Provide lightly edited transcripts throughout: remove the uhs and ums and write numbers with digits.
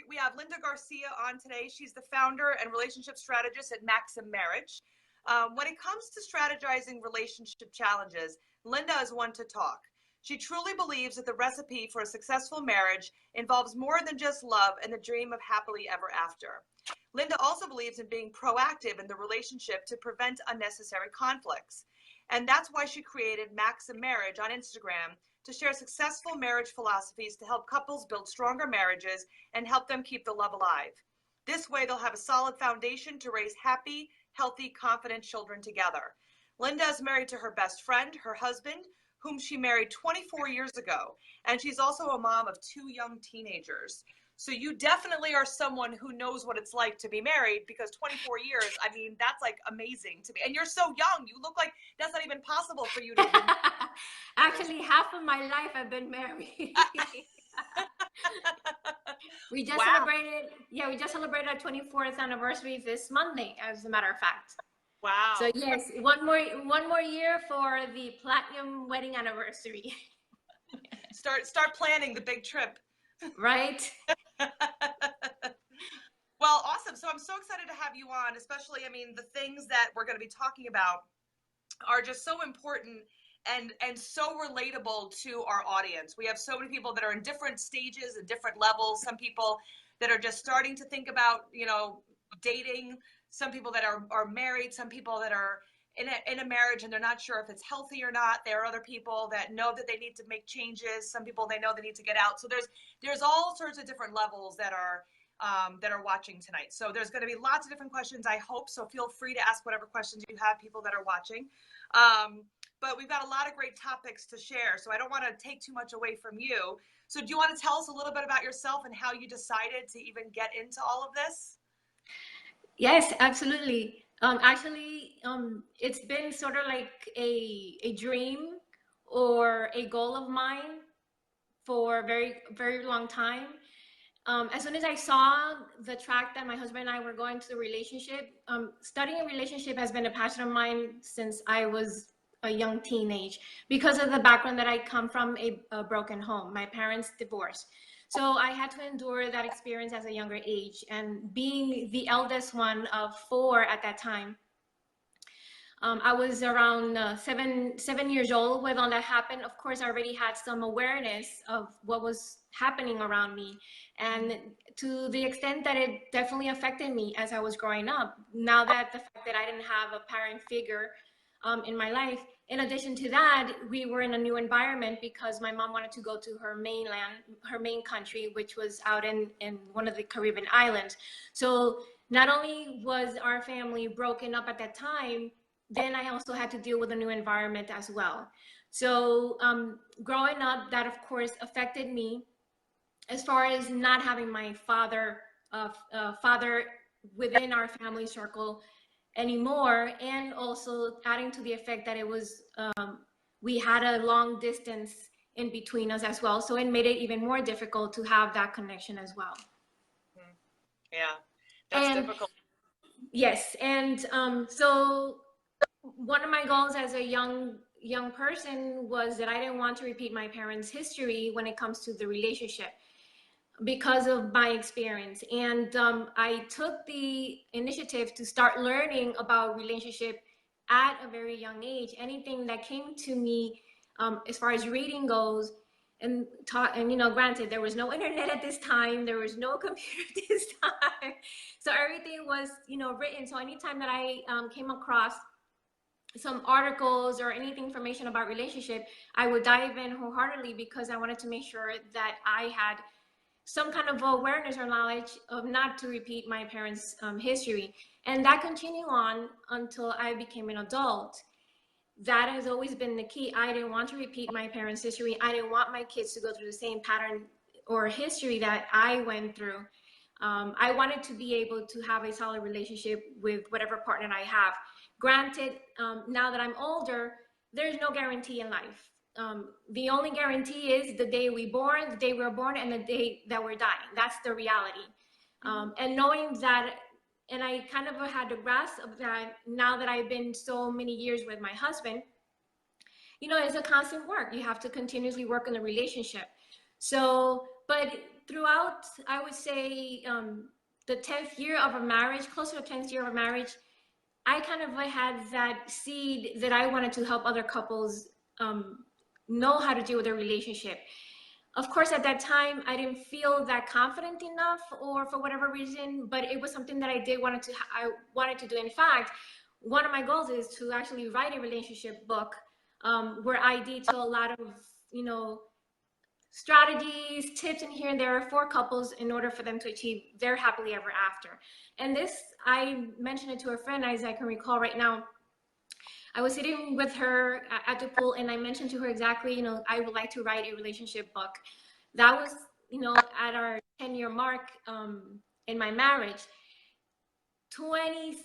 we have Linda Garcia on today. She's the founder and relationship strategist at MaximMarriage. When it comes to strategizing relationship challenges, Linda is one to talk. She truly believes that the recipe for a successful marriage involves more than just love and the dream of happily ever after. Linda also believes in being proactive in the relationship to prevent unnecessary conflicts. And that's why she created MaximMarriage on Instagram to share successful marriage philosophies to help couples build stronger marriages and help them keep the love alive. This way, they'll have a solid foundation to raise happy, healthy, confident children together. Linda is married to her best friend, her husband, whom she married 24 years ago. And she's also a mom of 2 young teenagers. So you definitely are someone who knows what it's like to be married, because 24 years, I mean, that's like amazing to me. And you're so young. You look like that's not even possible for you to have been Actually, half of my life I've been married. We just celebrated our 24th anniversary this Monday, as a matter of fact. Wow. So yes, one more year for the platinum wedding anniversary. Start planning the big trip. Right. Well, awesome. So I'm so excited to have you on, especially, I mean, the things that we're going to be talking about are just so important and so relatable to our audience. We have so many people that are in different stages and different levels. Some people that are just starting to think about, dating, some people that are married, some people that are in a marriage and they're not sure if it's healthy or not. There are other people that know that they need to make changes. Some people, they know they need to get out. So there's all sorts of different levels that are watching tonight. So there's going to be lots of different questions, I hope. So feel free to ask whatever questions you have, people that are watching. But we've got a lot of great topics to share. So I don't want to take too much away from you. So do you want to tell us a little bit about yourself and how you decided to even get into all of this? Yes, absolutely. It's been sort of like a dream or a goal of mine for a very, very long time. As soon as I saw the track that my husband and I were going to the relationship, studying a relationship has been a passion of mine since I was a young teenage, because of the background that I come from, a broken home. My parents divorced. So I had to endure that experience as a younger age, and being the eldest one of 4 at that time. I was around 7 years old when all that happened. Of course, I already had some awareness of what was happening around me, and to the extent that it definitely affected me as I was growing up. Now that the fact that I didn't have a parent figure in my life. In addition to that, we were in a new environment because my mom wanted to go to her main country, which was out in one of the Caribbean islands. So not only was our family broken up at that time, then I also had to deal with a new environment as well. So growing up, that of course affected me as far as not having my father within our family circle anymore, and also adding to the effect that it was we had a long distance in between us as well, so it made it even more difficult to have that connection as well. Yeah, that's difficult. Yes, and so one of my goals as a young person was that I didn't want to repeat my parents' history when it comes to the relationship, because of my experience. And I took the initiative to start learning about relationship at a very young age. Anything that came to me as far as reading goes, and granted, there was no internet at this time, there was no computer at this time, so everything was written. So anytime that I came across some articles or any information about relationship, I would dive in wholeheartedly, because I wanted to make sure that I had some kind of awareness or knowledge of not to repeat my parents' history. And that continued on until I became an adult. That has always been the key. I didn't want to repeat my parents' history. I didn't want my kids to go through the same pattern or history that I went through. I wanted to be able to have a solid relationship with whatever partner I have. Granted, now that I'm older, there's no guarantee in life. The only guarantee is the day we were born, and the day that we're dying. That's the reality. And knowing that, and I kind of had the grasp of that now that I've been so many years with my husband. It's a constant work. You have to continuously work in the relationship. So, but throughout, I would say, the 10th year of a marriage, close to the 10th year of a marriage, I kind of had that seed that I wanted to help other couples know how to deal with their relationship. Of course, at that time, I didn't feel that confident enough, or for whatever reason, but it was something that I wanted to do. In fact, one of my goals is to actually write a relationship book where I detail a lot of, strategies, tips, and here and there for couples in order for them to achieve their happily ever after. And this, I mentioned it to a friend, as I can recall right now. I was sitting with her at the pool, and I mentioned to her exactly, I would like to write a relationship book. That was, at our 10-year mark in my marriage. 20.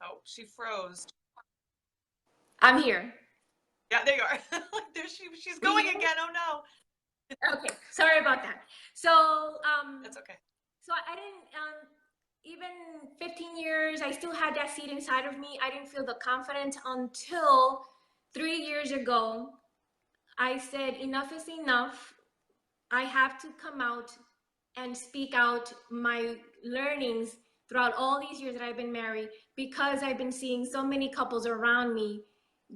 Oh, she froze. I'm here. Yeah, there you are. She's going again. Oh no. Okay, sorry about that. So that's okay. So I didn't, even 15 years, I still had that seed inside of me. I didn't feel the confidence until 3 years ago. I said, enough is enough. I have to come out and speak out my learnings throughout all these years that I've been married, because I've been seeing so many couples around me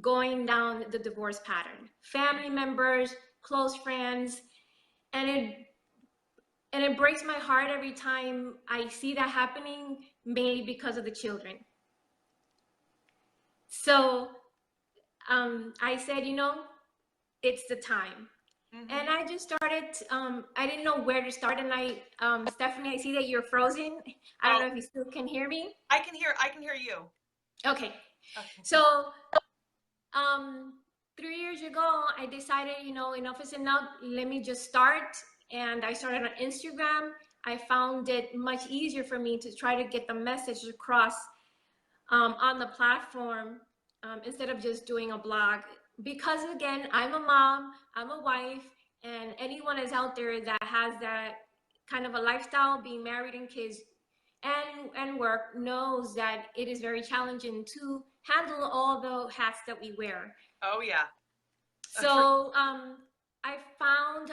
going down the divorce pattern. Family members, close friends, and it breaks my heart every time I see that happening, mainly because of the children. So I said, it's the time. Mm-hmm. And I just started, I didn't know where to start. And Stephanie, I see that you're frozen. I don't know if you still can hear me. I can hear you. Okay. So 3 years ago, I decided, enough is enough. Let me just start. And I started on Instagram. I found it much easier for me to try to get the message across on the platform instead of just doing a blog. Because again, I'm a mom, I'm a wife, and anyone is out there that has that kind of a lifestyle, being married and kids and work, knows that it is very challenging to handle all the hats that we wear. Oh yeah. So I found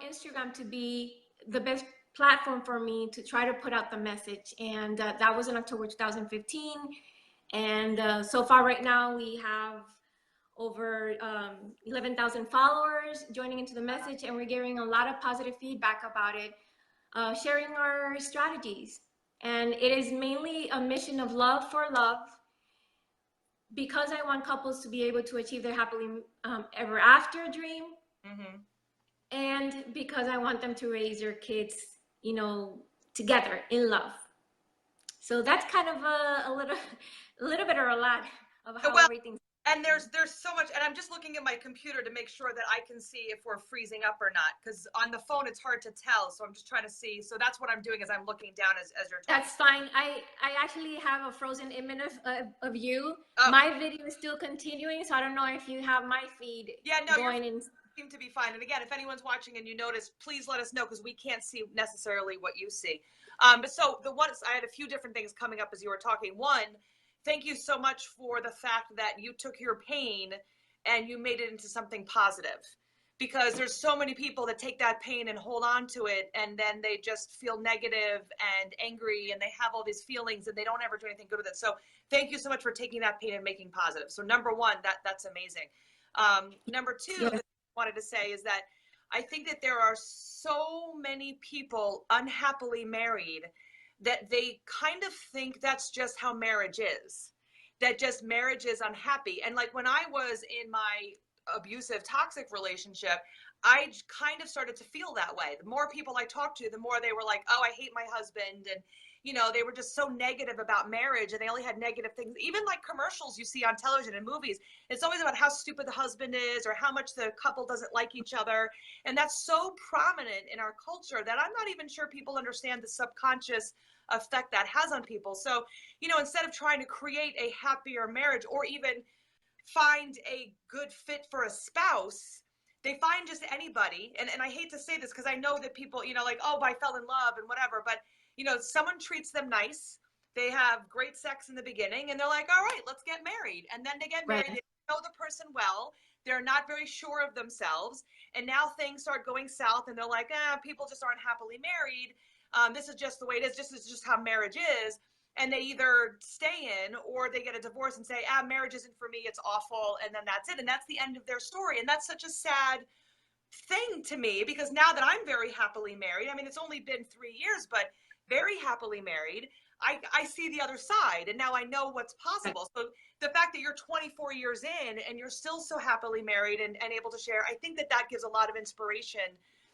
Instagram to be the best platform for me to try to put out the message, and that was in October 2015. And so far right now we have over 11,000 followers joining into the message, and we're getting a lot of positive feedback about it, sharing our strategies. And it is mainly a mission of love for love, because I want couples to be able to achieve their happily ever after dream. Mm-hmm. And because I want them to raise their kids, together in love. So that's kind of a little bit or a lot of how everything's. And there's so much, and I'm just looking at my computer to make sure that I can see if we're freezing up or not, because on the phone it's hard to tell. So I'm just trying to see. So that's what I'm doing, as I'm looking down as you're talking. That's fine. I actually have a frozen image of you. Oh. My video is still continuing, so I don't know if you have my feed going in. Seem to be fine. And again, if anyone's watching and you notice, please let us know, because we can't see necessarily what you see. But so I had a few different things coming up as you were talking. One, thank you so much for the fact that you took your pain and you made it into something positive, because there's so many people that take that pain and hold on to it, and then they just feel negative and angry, and they have all these feelings and they don't ever do anything good with it. So thank you so much for taking that pain and making positive. So number one, that's amazing. Number two, that I wanted to say is that I think that there are so many people unhappily married that they kind of think that's just how marriage is, that just marriage is unhappy. And like when I was in my abusive, toxic relationship, I kind of started to feel that way. The more people I talked to, the more they were like, oh, I hate my husband. And, they were just so negative about marriage, and they only had negative things. Even like commercials you see on television and movies, it's always about how stupid the husband is or how much the couple doesn't like each other. And that's so prominent in our culture that I'm not even sure people understand the subconscious effect that has on people. So, instead of trying to create a happier marriage or even find a good fit for a spouse, they find just anybody. And I hate to say this, because I know that people, like, oh, I fell in love and whatever, but someone treats them nice. They have great sex in the beginning, and they're like, all right, let's get married. And then they get married, they know the person well. They're not very sure of themselves. And now things start going south and they're like, people just aren't happily married. This is just the way it is. This is just how marriage is. And they either stay in or they get a divorce and say, marriage isn't for me. It's awful. And then that's it. And that's the end of their story. And that's such a sad thing to me, because now that I'm very happily married, I mean, it's only been 3 years, but very happily married, I see the other side, and now I know what's possible. So the fact that you're 24 years in and you're still so happily married and able to share, I think that that gives a lot of inspiration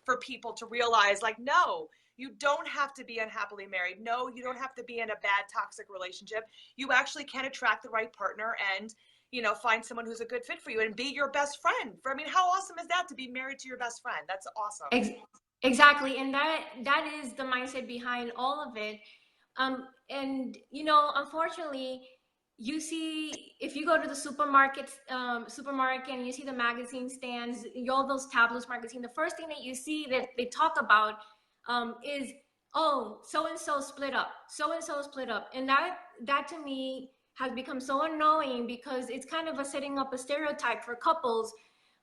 for people to realize, like, no, you don't have to be unhappily married. No, you don't have to be in a bad, toxic relationship. You actually can attract the right partner and, you know, find someone who's a good fit for you and be your best friend. I mean, how awesome is that, to be married to your best friend? That's awesome. Exactly. And that is the mindset behind all of it. And, you know, unfortunately, you see, if you go to the supermarket and you see the magazine stands, all those tabloids magazine, the first thing that you see that they talk about is, oh, so-and-so split up, so-and-so split up. And that to me has become so annoying, because it's kind of setting up a stereotype for couples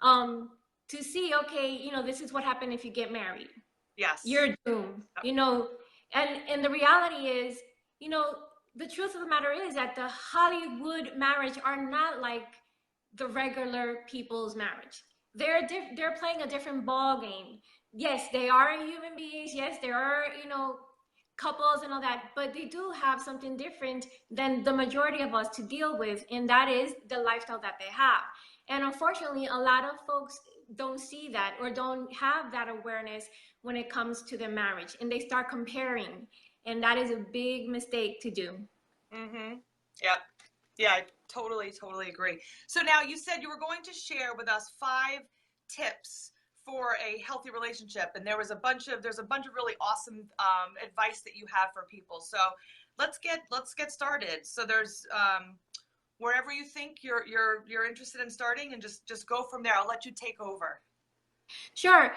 to see, okay, you know, this is what happened if you get married. Yes. You're doomed, you know. And the reality is, you know, the truth of the matter is that the Hollywood marriage are not like the regular people's marriage. They're playing a different ball game. Yes, they are human beings. Yes, there are, you know, couples and all that, but they do have something different than the majority of us to deal with, and that is the lifestyle that they have. And unfortunately, a lot of folks don't see that or don't have that awareness when it comes to their marriage, and they start comparing, and that is a big mistake to do. Mm-hmm. Yeah. Yeah, I totally agree. So now, you said you were going to share with us 5 tips for a healthy relationship, and there's a bunch of really awesome advice that you have for people. So let's get started. So there's wherever you think you're interested in starting, and just go from there. I'll let you take over. Sure.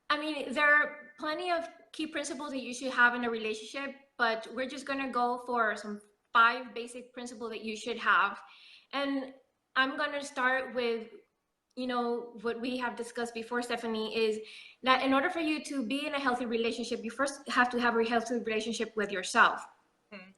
I mean, there are plenty of key principles that you should have in a relationship, but we're just going to go for some 5 basic principles that you should have. And I'm going to start with, you know, what we have discussed before, Stephanie, is that in order for you to be in a healthy relationship, you first have to have a healthy relationship with yourself. Mm-hmm.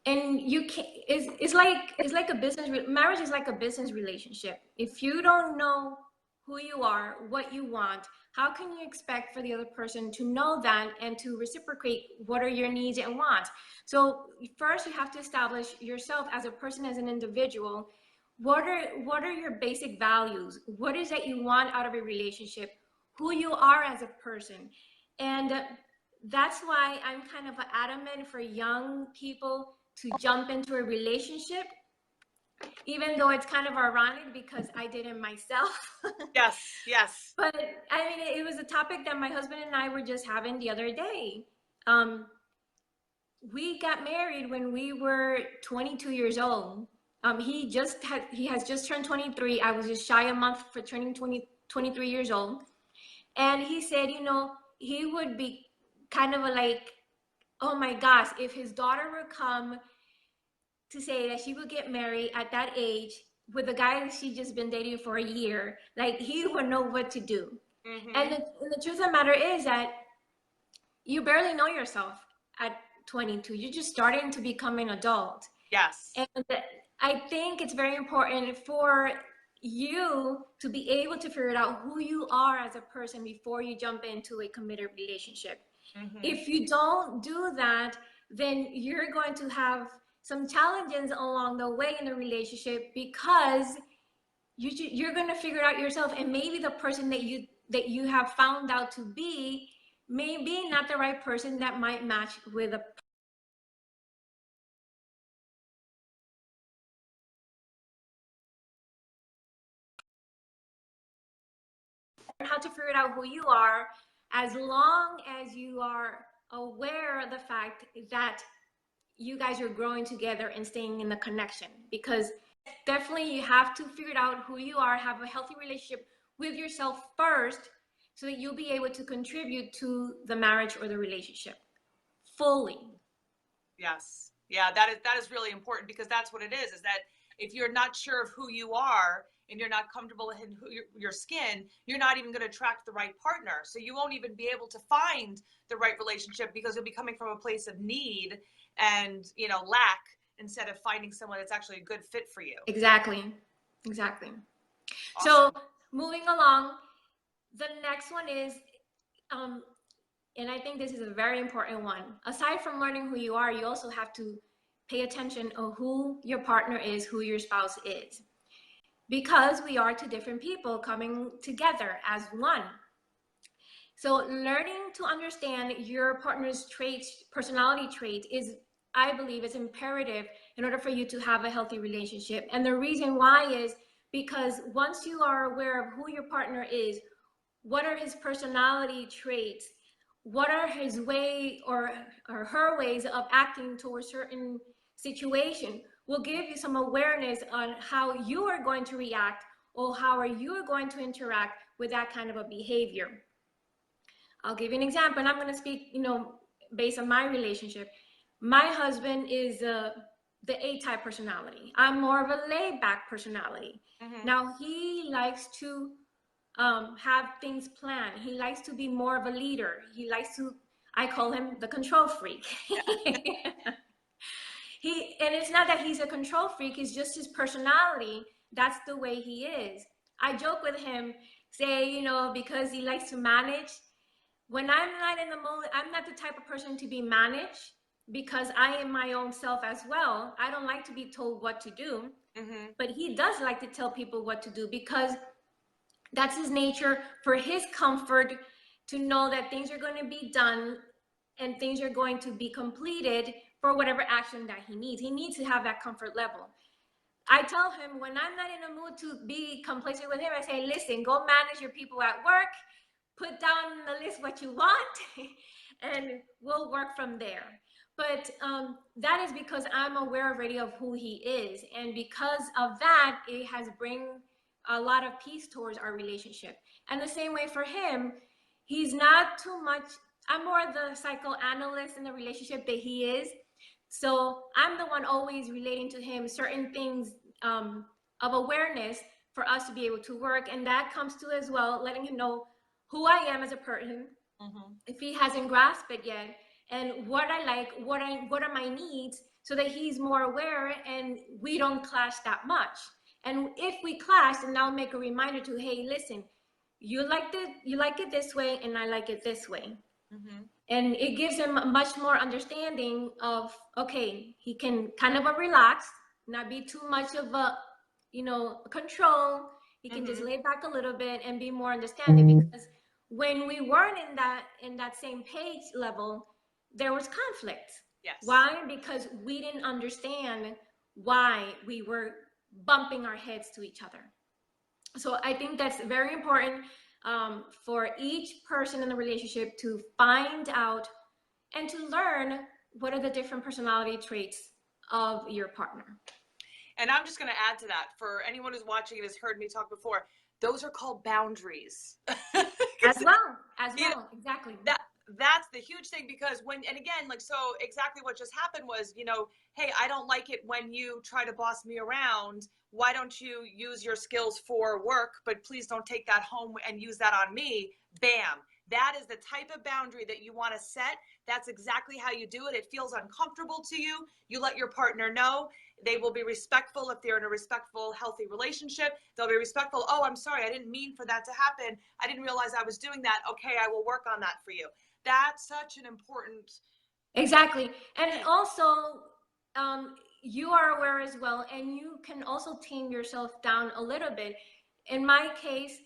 And you can it's like a business. Marriage is like a business relationship. If you don't know who you are, what you want, how can you expect for the other person to know that and to reciprocate what are your needs and wants? So first you have to establish yourself as a person, as an individual. What are your basic values? What is that you want out of a relationship? Who you are as a person? And that's why I'm kind of adamant for young people to jump into a relationship, even though it's kind of ironic because I did it myself. Yes. But I mean, it was a topic that my husband and I were just having the other day. We got married when we were 22 years old. He has just turned 23. I was just shy a month for turning 23 years old. And he said, you know, he would be kind of like, oh my gosh, if his daughter would come to say that she would get married at that age with a guy that she just been dating for a year, like, he would know what to do. Mm-hmm. And the truth of the matter is that you barely know yourself at 22. You're just starting to become an adult. Yes. And I think it's very important for you to be able to figure out who you are as a person before you jump into a committed relationship. Mm-hmm. If you don't do that, then you're going to have some challenges along the way in the relationship, because you're going to figure it out yourself, and maybe the person that you have found out to be maybe not the right person that might match with a how to figure out who you are, as long as you are aware of the fact that you guys are growing together and staying in the connection. Because definitely you have to figure out who you are, have a healthy relationship with yourself first, so that you'll be able to contribute to the marriage or the relationship fully. Yes. Yeah, that is really important, because that's what it is that If you're not sure of who you are and you're not comfortable in your skin, you're not even going to attract the right partner. So you won't even be able to find the right relationship because you'll be coming from a place of need and, you know, lack, instead of finding someone that's actually a good fit for you. Exactly. Exactly. Awesome. So moving along, the next one is, and I think this is a very important one. Aside from learning who you are, you also have to pay attention of who your partner is, who your spouse is, because we are two different people coming together as one. So learning to understand your partner's traits, personality traits, is, I believe, is imperative in order for you to have a healthy relationship. And the reason why is because once you are aware of who your partner is, what are his personality traits, what are his way or her ways of acting towards certain situation, will give you some awareness on how you are going to react, or how are you going to interact with that kind of a behavior. I'll give you an example, and I'm going to speak, you know, based on my relationship. My husband is the A-type personality. I'm more of a laid-back personality. Now, he likes to have things planned. He likes to be more of a leader. He likes to, I call him the control freak. And it's not that he's a control freak, it's just his personality. That's the way he is. I joke with him, say, you know, because he likes to manage. When I'm not in the mood, I'm not the type of person to be managed, because I am my own self as well. I don't like to be told what to do, but he does like to tell people what to do, because that's his nature, for his comfort, to know that things are going to be done and things are going to be completed for whatever action that he needs. He needs to have that comfort level. I tell him, when I'm not in a mood to be complacent with him, I say, listen, go manage your people at work, put down on the list what you want, and we'll work from there. But that is because I'm aware already of who he is. And because of that, it has bring a lot of peace towards our relationship. And the same way for him, he's not too much, I'm more the psychoanalyst in the relationship that he is. So I'm the one always relating to him certain things of awareness for us to be able to work. And that comes to as well, letting him know who I am as a person, if he hasn't grasped it yet, and what I like, what are my needs, so that he's more aware and we don't clash that much. And if we clash, then I'll make a reminder to, hey, listen, you like it this way, and I like it this way. And it gives him much more understanding of, okay, he can kind of relax, not be too much of a, you know, control. He can just lay back a little bit and be more understanding, because when we weren't in that same page level, there was conflict. Yes. Why? Because we didn't understand why we were bumping our heads to each other. So I think that's very important for each person in the relationship to find out and to learn what are the different personality traits of your partner. And I'm just going to add to that, for anyone who's watching and has heard me talk before, those are called boundaries. As well, exactly. That's the huge thing, because and again, like, so exactly what just happened was, you know, hey, I don't like it when you try to boss me around. Why don't you use your skills for work, but please don't take that home and use that on me. Bam. That is the type of boundary that you want to set. That's exactly how you do it. It feels uncomfortable to you. You let your partner know. They will be respectful if they're in a respectful, healthy relationship. They'll be respectful. Oh, I'm sorry, I didn't mean for that to happen. I didn't realize I was doing that. Okay, I will work on that for you. That's such an important. Exactly. And also, you are aware as well, and you can also tame yourself down a little bit. In my case,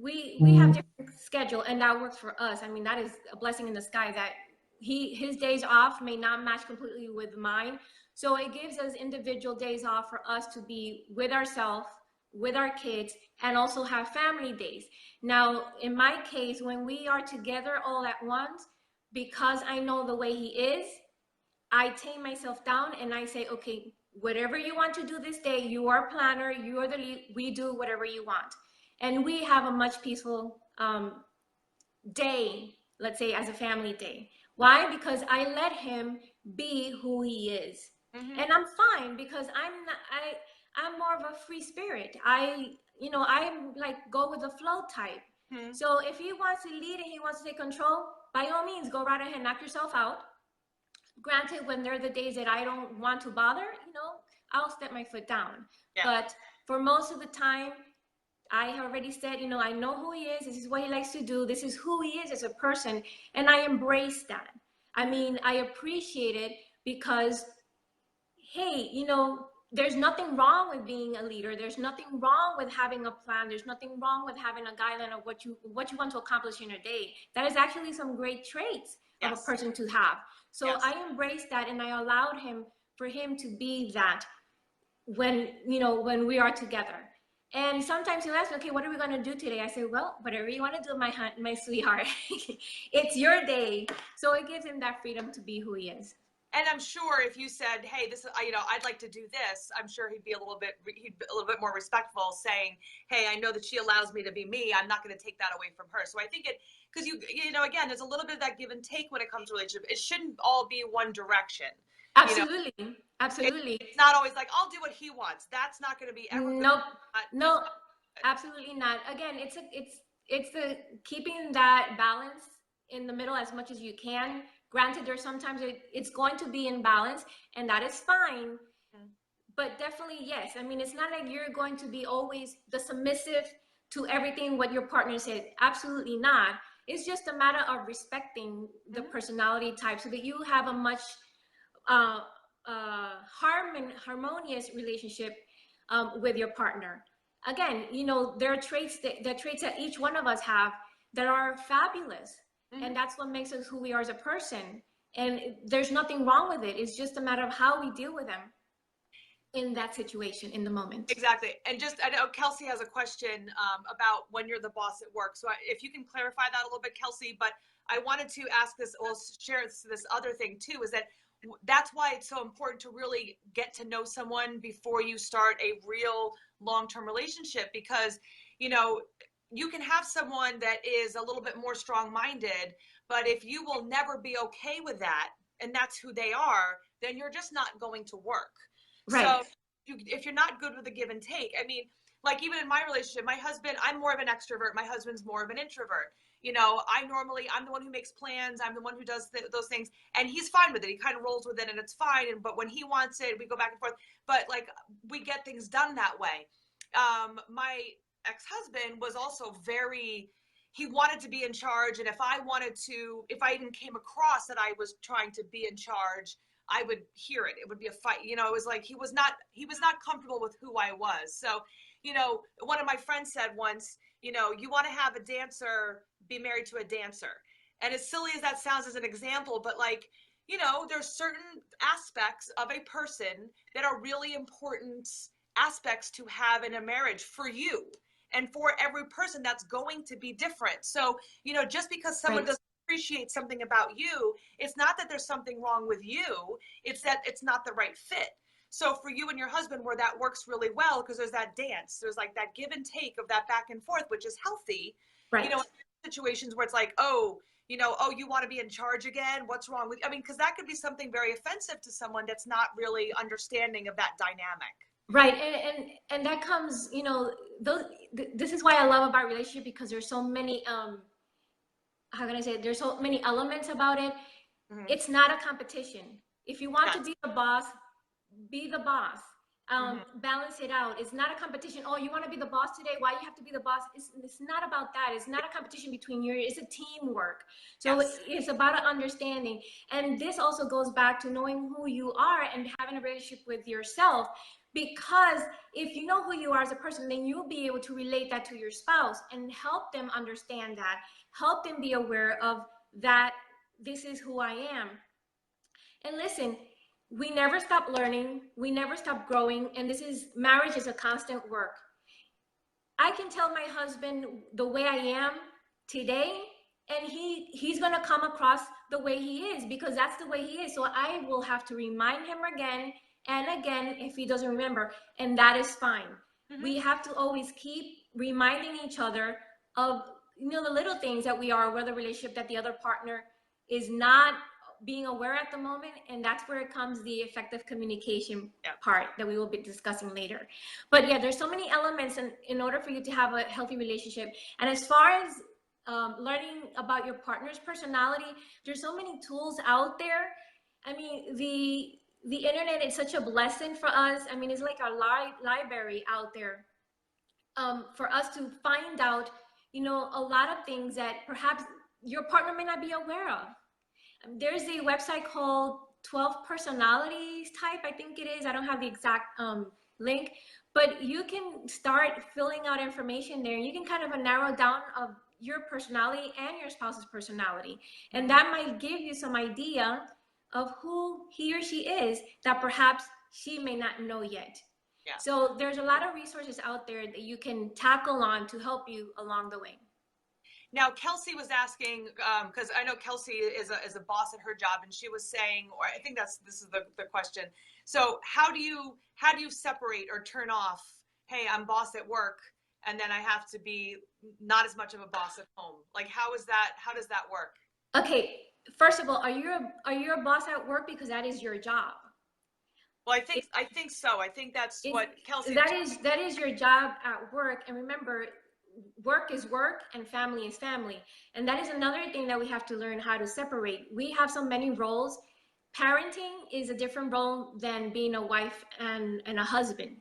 we have different schedule, and that works for us. I mean, that is a blessing in the sky, that his days off may not match completely with mine. So it gives us individual days off for us to be with ourselves, with our kids, and also have family days. Now, in my case, when we are together all at once, because I know the way he is, I tame myself down and I say, okay, whatever you want to do this day, you are planner, you are the lead, we do whatever you want. And we have a much peaceful day, let's say, as a family day. Why? Because I let him be who he is. And I'm fine, because I'm more of a free spirit. I'm like go with the flow type. So if he wants to lead and he wants to take control, by all means, go right ahead, knock yourself out. Granted, when there are the days that I don't want to bother, I'll step my foot down. Yeah. But for most of the time, I already said, I know who he is. This is what he likes to do. This is who he is as a person. And I embrace that. I mean, I appreciate it because, hey, there's nothing wrong with being a leader. There's nothing wrong with having a plan. There's nothing wrong with having a guideline of what you want to accomplish in a day. That is actually some great traits of a person to have. So I embraced that, and I allowed for him to be that when we are together. And sometimes he'll ask, okay, what are we going to do today? I say, well, whatever you want to do, my sweetheart. It's your day. So it gives him that freedom to be who he is. And I'm sure if you said, hey, this is, I'd like to do this, I'm sure he'd be a little bit more respectful, saying, hey, I know that she allows me to be me. I'm not going to take that away from her. So I think because again, there's a little bit of that give and take when it comes to relationship. It shouldn't all be one direction. Absolutely. Absolutely. It's not always like, I'll do what he wants. That's not going to be ever. No, absolutely not. Again, it's the keeping that balance in the middle as much as you can. Granted, there's sometimes it's going to be in balance, and that is fine. But definitely, yes. I mean, it's not like you're going to be always the submissive to everything what your partner says. Absolutely not. It's just a matter of respecting the personality type so that you have a much harmonious relationship with your partner. Again, there are traits that each one of us have that are fabulous. And that's what makes us who we are as a person. And there's nothing wrong with it. It's just a matter of how we deal with them in that situation, in the moment. Exactly. And I know Kelsey has a question about when you're the boss at work. So if you can clarify that a little bit, Kelsey, but I wanted to ask this, or share this other thing too, is that's why it's so important to really get to know someone before you start a real long-term relationship, because, you can have someone that is a little bit more strong-minded, but if you will never be okay with that, and that's who they are, then you're just not going to work. Right. So if you're not good with the give and take, I mean, like even in my relationship, my husband, I'm more of an extrovert. My husband's more of an introvert. I'm the one who makes plans. I'm the one who does those things, and he's fine with it. He kind of rolls with it, and it's fine. But when he wants it, we go back and forth. But like, we get things done that way. My ex-husband was also he wanted to be in charge. And if I even came across that I was trying to be in charge, I would hear it. It would be a fight. It was like, he was not comfortable with who I was. So, one of my friends said once, you want to have a dancer be married to a dancer. And as silly as that sounds as an example, but like, there's certain aspects of a person that are really important aspects to have in a marriage for you. And for every person, that's going to be different. So, just because someone doesn't appreciate something about you, it's not that there's something wrong with you. It's that it's not the right fit. So for you and your husband, where that works really well, because there's that dance, there's like that give and take of that back and forth, which is healthy. Right. Situations where it's like, you want to be in charge again? What's wrong with you? I mean, because that could be something very offensive to someone that's not really understanding of that dynamic. Right. And that comes, this is why I love about relationship, because there's so many, how can I say it? There's so many elements about it. It's not a competition. If you want to be the boss, be the boss. Balance it out. It's not a competition. Oh, you want to be the boss today? Why you have to be the boss? It's not about that. It's not a competition between you. It's a teamwork. So it's about an understanding. And this also goes back to knowing who you are and having a relationship with yourself. Because if you know who you are as a person, then you'll be able to relate that to your spouse and help them understand that, help them be aware of that. This is who I am. And listen, we never stop learning. We never stop growing. And marriage is a constant work. I can tell my husband the way I am today, and he's going to come across the way he is, because that's the way he is. So I will have to remind him again and again if he doesn't remember, and that is fine. We have to always keep reminding each other of the little things that we are, whether relationship that the other partner is not being aware at the moment, and that's where it comes the effective communication part that we will be discussing later. But yeah, there's so many elements in order for you to have a healthy relationship. And as far as learning about your partner's personality, there's so many tools out there. I mean, the internet is such a blessing for us. I mean, it's like a library out there for us to find out, you know, a lot of things that perhaps your partner may not be aware of. There's a website called 12 personalities type, I think it is. I don't have the exact link, but you can start filling out information there, and you can kind of narrow down of your personality and your spouse's personality. And that might give you some idea of who he or she is that perhaps she may not know yet. Yeah. So there's a lot of resources out there that you can tackle on to help you along the way. Now, Kelsey was asking, because I know Kelsey is a boss at her job, and she was saying, or I think this is the question. So how do you separate or turn off, hey, I'm boss at work, and then I have to be not as much of a boss at home? Like, how does that work? Okay, first of all, are you a boss at work because that is your job? Well, I think so. I think that's what Kelsey. That is your job at work, and remember, work is work and family is family. And that is another thing that we have to learn how to separate. We have so many roles. Parenting is a different role than being a wife and a husband.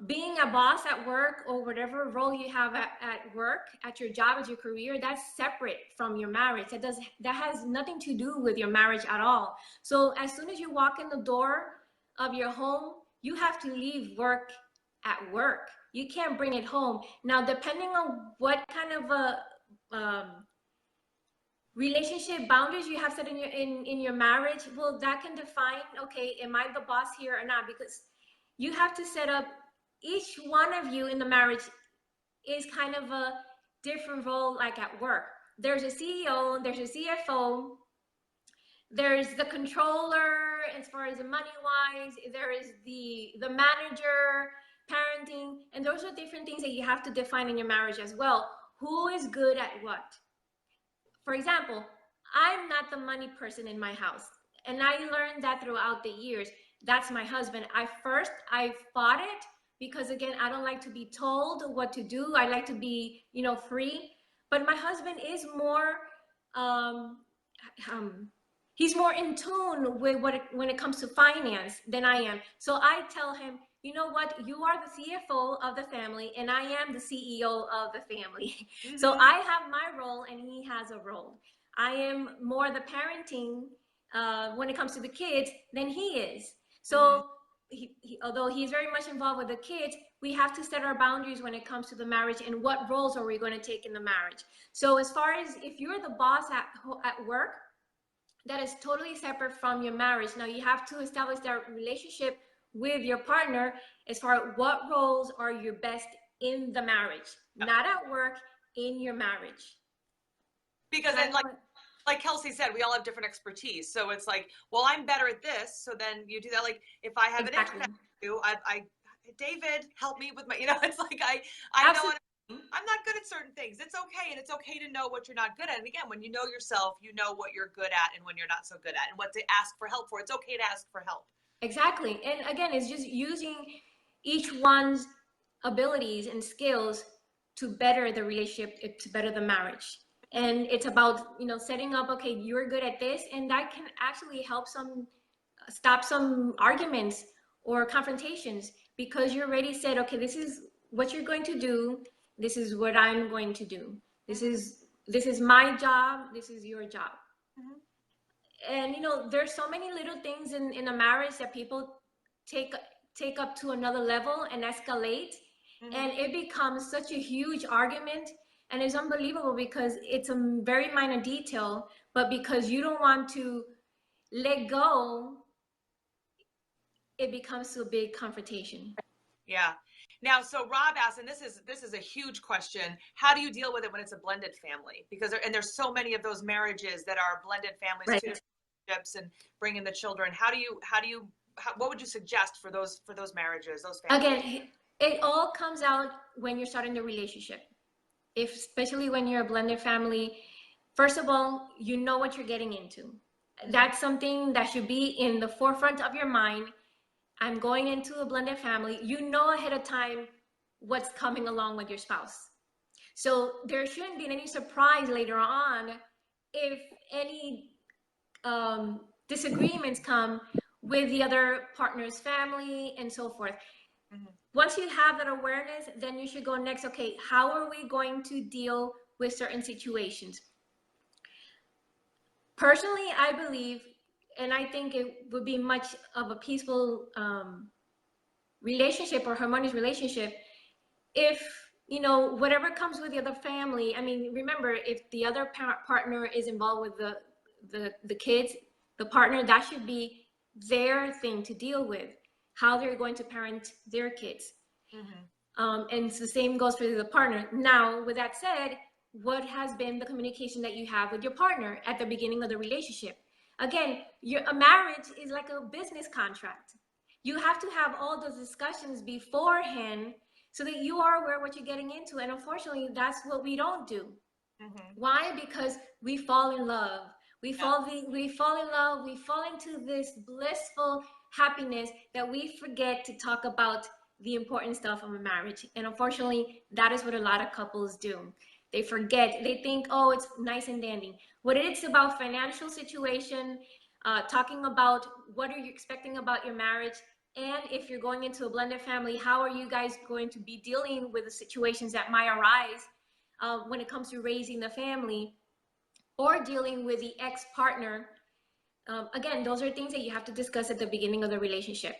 Being a boss at work, or whatever role you have at work, at your job, at your career, that's separate from your marriage. That has nothing to do with your marriage at all. So as soon as you walk in the door of your home, you have to leave work at work. You can't bring it home. Now, depending on what kind of a relationship boundaries you have set in your marriage, well, that can define, okay, am I the boss here or not? Because you have to set up, each one of you in the marriage is kind of a different role, like at work. There's a CEO, there's a CFO, there's the controller as far as the money wise, there is the manager, parenting, and those are different things that you have to define in your marriage as well. Who is good at what? For example, I'm not the money person in my house, and I learned that throughout the years. That's my husband. I fought it because, again, I don't like to be told what to do. I like to be, you know, free. But my husband is more he's more in tune with when it comes to finance than I am. So I tell him, you know what, you are the CFO of the family, and I am the CEO of the family. So I have my role, and he has a role. I am more the parenting when it comes to the kids than he is. So although he's very much involved with the kids, we have to set our boundaries when it comes to the marriage and what roles are we going to take in the marriage. So as far as if you're the boss at work, that is totally separate from your marriage. Now you have to establish that relationship with your partner as far as what roles are your best in the marriage, not at work, in your marriage. Because like Kelsey said, we all have different expertise. So it's like, well, I'm better at this. So then you do that. Like if I have an issue, David, help me with my, you know, it's like, I know I'm not good at certain things. It's okay. And it's okay to know what you're not good at. And again, when you know yourself, you know what you're good at and when you're not so good at, and what to ask for help for. It's okay to ask for help. Exactly. And again, it's just using each one's abilities and skills to better the relationship, to better the marriage. And it's about, you know, setting up, okay, you're good at this, and that can actually help stop some arguments or confrontations, because you already said, okay, this is what you're going to do, this is what I'm going to do, this is my job, this is your job. And you know, there's so many little things in a marriage that people take up to another level and escalate, and it becomes such a huge argument. And it's unbelievable because it's a very minor detail, but because you don't want to let go, it becomes a big confrontation. Yeah. Now, so Rob asked, and this is a huge question: how do you deal with it when it's a blended family? Because there's so many of those marriages that are blended families, right, two relationships, and bringing the children. What would you suggest for those marriages, those families? Again, it all comes out when you're starting the relationship. Especially when you're a blended family, First of all, you know what you're getting into. That's something that should be in the forefront of your mind. I'm going into a blended family. You know ahead of time what's coming along with your spouse. So there shouldn't be any surprise later on if any disagreements come with the other partner's family and so forth. Once you have that awareness, then you should go next. Okay, how are we going to deal with certain situations? Personally, I believe, and I think it would be much of a peaceful relationship or harmonious relationship if, you know, whatever comes with the other family. I mean, remember, if the other partner is involved with the kids, the partner, that should be their thing to deal with, how they're going to parent their kids. And the same goes for the partner. Now, with that said, what has been the communication that you have with your partner at the beginning of the relationship? Again, a marriage is like a business contract. You have to have all those discussions beforehand so that you are aware of what you're getting into. And unfortunately, that's what we don't do. Why? Because we fall in love. We fall in love. We fall into this blissful happiness that we forget to talk about the important stuff of a marriage. And unfortunately, that is what a lot of couples do. They forget. They think, oh, it's nice and dandy. What it's about, financial situation, talking about what are you expecting about your marriage, and if you're going into a blended family, how are you guys going to be dealing with the situations that might arise when it comes to raising the family or dealing with the ex-partner. Again, those are things that you have to discuss at the beginning of the relationship.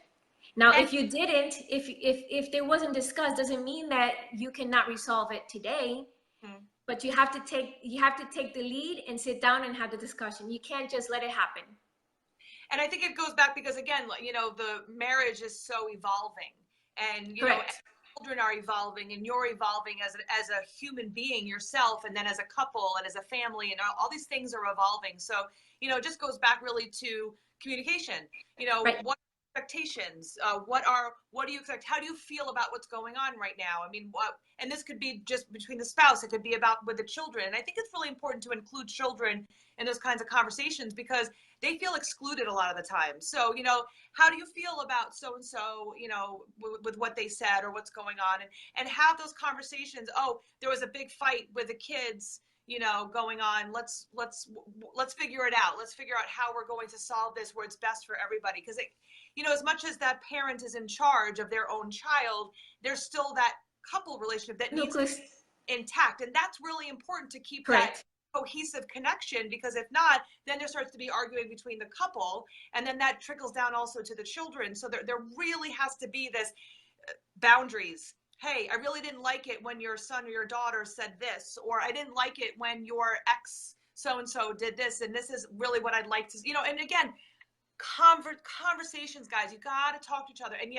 Now, if you didn't, if there wasn't discussed, doesn't mean that you cannot resolve it today. But you have to take the lead and sit down and have the discussion. You can't just let it happen. And I think it goes back because, again, you know, the marriage is so evolving, and you know, children are evolving, and you're evolving as a human being yourself, and then as a couple and as a family, and all these things are evolving. So, you know, it just goes back really to communication. You know, what expectations? What do you expect? How do you feel about what's going on right now? I mean, and this could be just between the spouse. It could be about with the children. And I think it's really important to include children in those kinds of conversations because they feel excluded a lot of the time. So, you know, how do you feel about so-and-so, you know, with what they said or what's going on, and have those conversations. Oh, there was a big fight with the kids, you know, going on. Let's figure it out. Let's figure out how we're going to solve this where it's best for everybody. Because, you know, as much as that parent is in charge of their own child, there's still that couple relationship that needs to be intact. And that's really important to keep that cohesive connection, because if not, then there starts to be arguing between the couple, and then that trickles down also to the children. So there really has to be this boundaries. Hey, I really didn't like it when your son or your daughter said this, or I didn't like it when your ex so-and-so did this, and this is really what I'd like to, you know. And again, conversations, guys, you got to talk to each other. And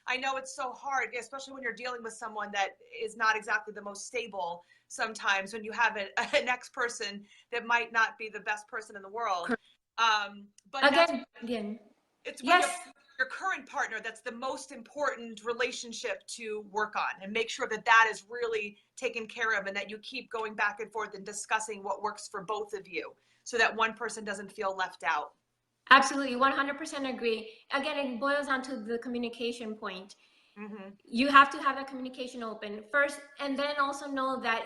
I know it's so hard, especially when you're dealing with someone that is not exactly the most stable sometimes, when you have an ex-person that might not be the best person in the world. But again, it's when your current partner that's the most important relationship to work on, and make sure that that is really taken care of, and that you keep going back and forth and discussing what works for both of you so that one person doesn't feel left out. Absolutely, 100% agree. Again, it boils down to the communication point. You have to have that communication open first, and then also know that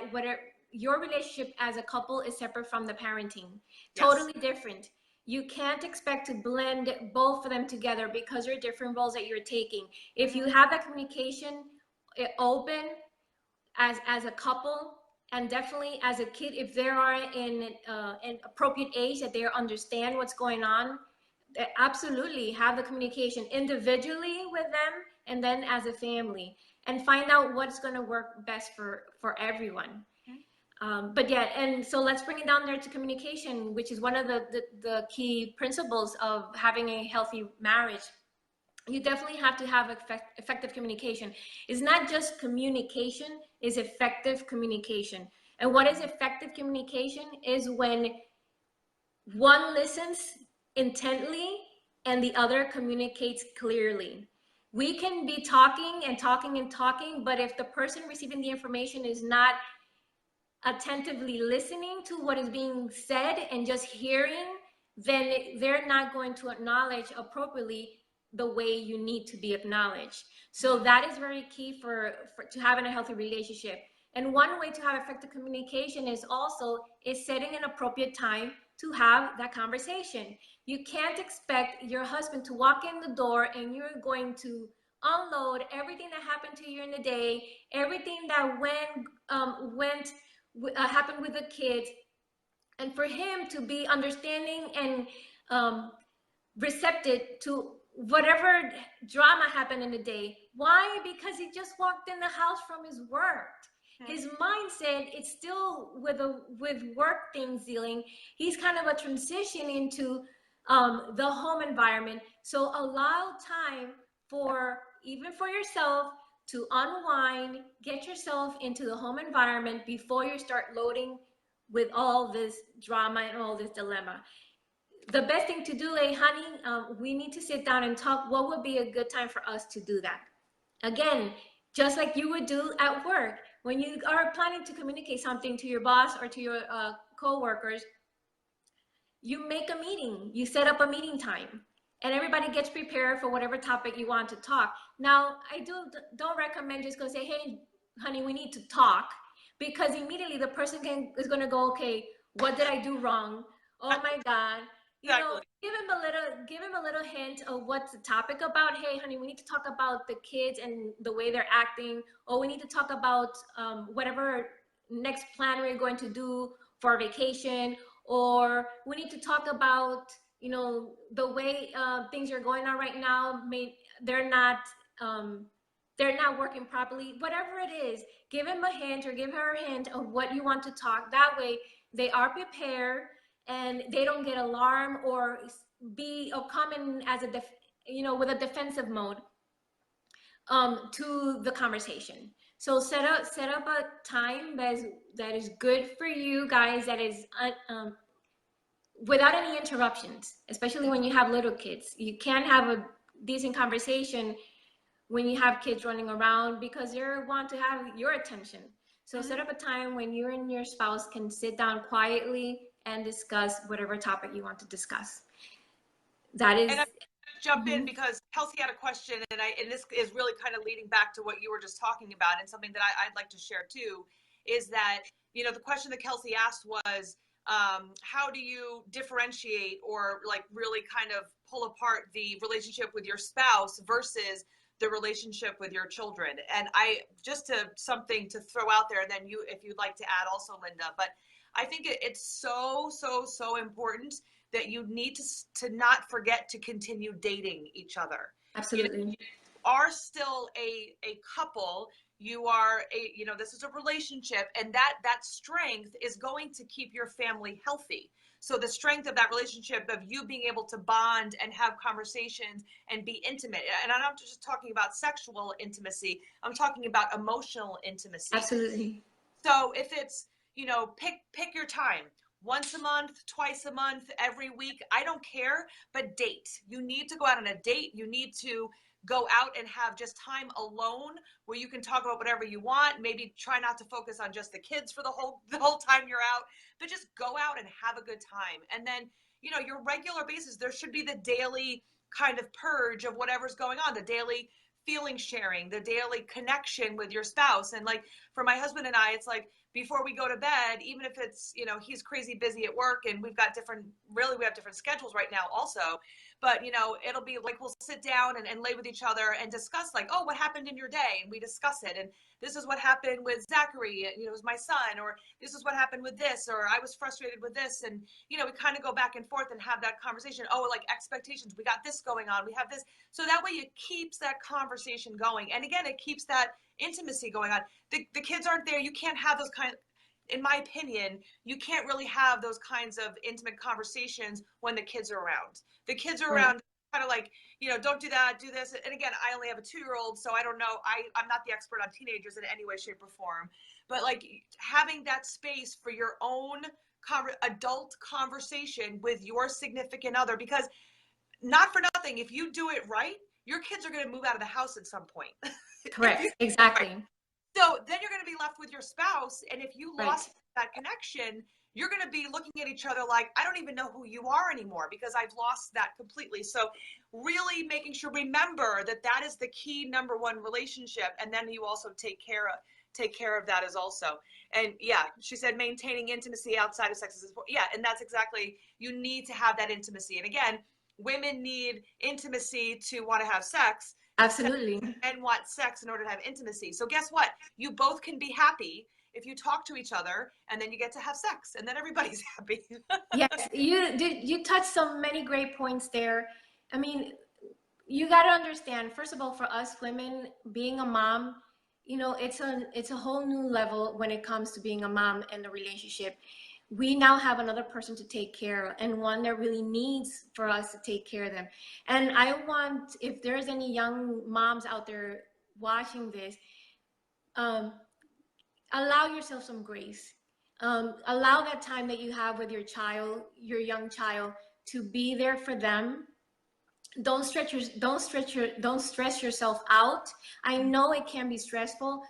your relationship as a couple is separate from the parenting. Totally different. You can't expect to blend both of them together because there are different roles that you're taking. If you have that communication open as a couple, and definitely as a kid, if they are in an appropriate age that they understand what's going on, absolutely have the communication individually with them and then as a family, and find out what's going to work best for everyone. But yeah, and so let's bring it down there to communication, which is one of the key principles of having a healthy marriage. You definitely have to have effective communication. It's not just communication, it's effective communication. And what is effective communication is when one listens intently and the other communicates clearly. We can be talking and talking and talking, but if the person receiving the information is not attentively listening to what is being said and just hearing, then they're not going to acknowledge appropriately the way you need to be acknowledged. So that is very key for to having a healthy relationship. And one way to have effective communication is setting an appropriate time to have that conversation. You can't expect your husband to walk in the door and you're going to unload everything that happened to you in the day, everything that happened with the kids, and for him to be understanding and receptive to whatever drama happened in the day. Why? Because he just walked in the house from his work. His mindset, it's still with work things dealing. He's kind of a transition into the home environment. So allow time even for yourself to unwind, get yourself into the home environment before you start loading with all this drama and all this dilemma. The best thing to do, hey, honey, we need to sit down and talk. What would be a good time for us to do that? Again, just like you would do at work. When you are planning to communicate something to your boss or to your co-workers, you make a meeting, you set up a meeting time, and everybody gets prepared for whatever topic you want to talk. Now, I don't recommend just go say, hey, honey, we need to talk, because immediately the person is going to go, okay, what did I do wrong? Oh my God. You know, give him a little hint of what's the topic about. Hey, honey, we need to talk about the kids and the way they're acting. Or we need to talk about whatever next plan we're going to do for our vacation. Or we need to talk about, you know, the way things are going on right now. They're not working properly. Whatever it is, give him a hint or give her a hint of what you want to talk. That way, they are prepared and they don't get alarmed or come in as with a defensive mode to the conversation. So set up a time that is good for you guys, that is without any interruptions, especially when you have little kids. You can't have a decent conversation when you have kids running around, because they want to have your attention. So set up a time when you and your spouse can sit down quietly and discuss whatever topic you want to discuss. That is. And I jump in because Kelsey had a question, and this is really kind of leading back to what you were just talking about, and something that I'd like to share too, is that, you know, the question that Kelsey asked was, how do you differentiate or like really kind of pull apart the relationship with your spouse versus the relationship with your children? And something to throw out there, and then if you'd like to add also, Linda, but I think it's so important that you need to not forget to continue dating each other. Absolutely. You are still a couple. You are this is a relationship, and that strength is going to keep your family healthy. So the strength of that relationship, of you being able to bond and have conversations and be intimate. And I'm not just talking about sexual intimacy. I'm talking about emotional intimacy. Absolutely. So if it's, pick your time. Once a month, twice a month, every week, I don't care, but date. You need to go out on a date. You need to go out and have just time alone where you can talk about whatever you want. Maybe try not to focus on just the kids for the whole time you're out, but just go out and have a good time. And then, your regular basis, there should be the daily kind of purge of whatever's going on, the daily feeling sharing, the daily connection with your spouse. And like for my husband and I, it's like before we go to bed, even if it's, he's crazy busy at work and we have different schedules right now also, but it'll be like, we'll sit down and lay with each other and discuss like, oh, what happened in your day? And we discuss it. And this is what happened with Zachary, it was my son, or this is what happened with this, or I was frustrated with this. And, we kind of go back and forth and have that conversation. Oh, like expectations, we got this going on, we have this. So that way it keeps that conversation going. And again, it keeps that intimacy going on. The kids aren't there. You can't have those in my opinion, you can't really have those kinds of intimate conversations when the kids are around. The kids are around, kind of like, don't do that, do this. And again, I only have a 2-year-old, so I don't know. I'm not the expert on teenagers in any way, shape, or form. But like having that space for your own adult conversation with your significant other, because not for nothing, if you do it right, your kids are going to move out of the house at some point. Correct. Exactly. So then you're going to be left with your spouse. And if you Right. lost that connection, you're going to be looking at each other like, I don't even know who you are anymore because I've lost that completely. So really making sure, remember that that is the key number one relationship. And then you also take care of that as also. And yeah, she said maintaining intimacy outside of sex is important. Yeah, and that's exactly, you need to have that intimacy. And again, women need intimacy to want to have sex. Absolutely. And want sex in order to have intimacy. So guess what? You both can be happy if you talk to each other, and then you get to have sex, and then everybody's happy. Yes, you touched so many great points there. I mean, you got to understand, first of all, for us women, being a mom, it's a whole new level when it comes to being a mom and the relationship. We now have another person to take care of, and one that really needs for us to take care of them. And I want, if there's any young moms out there watching this, um, allow yourself some grace. Allow that time that you have with your child, your young child, to be there for them. Don't stress yourself out. I know it can be stressful,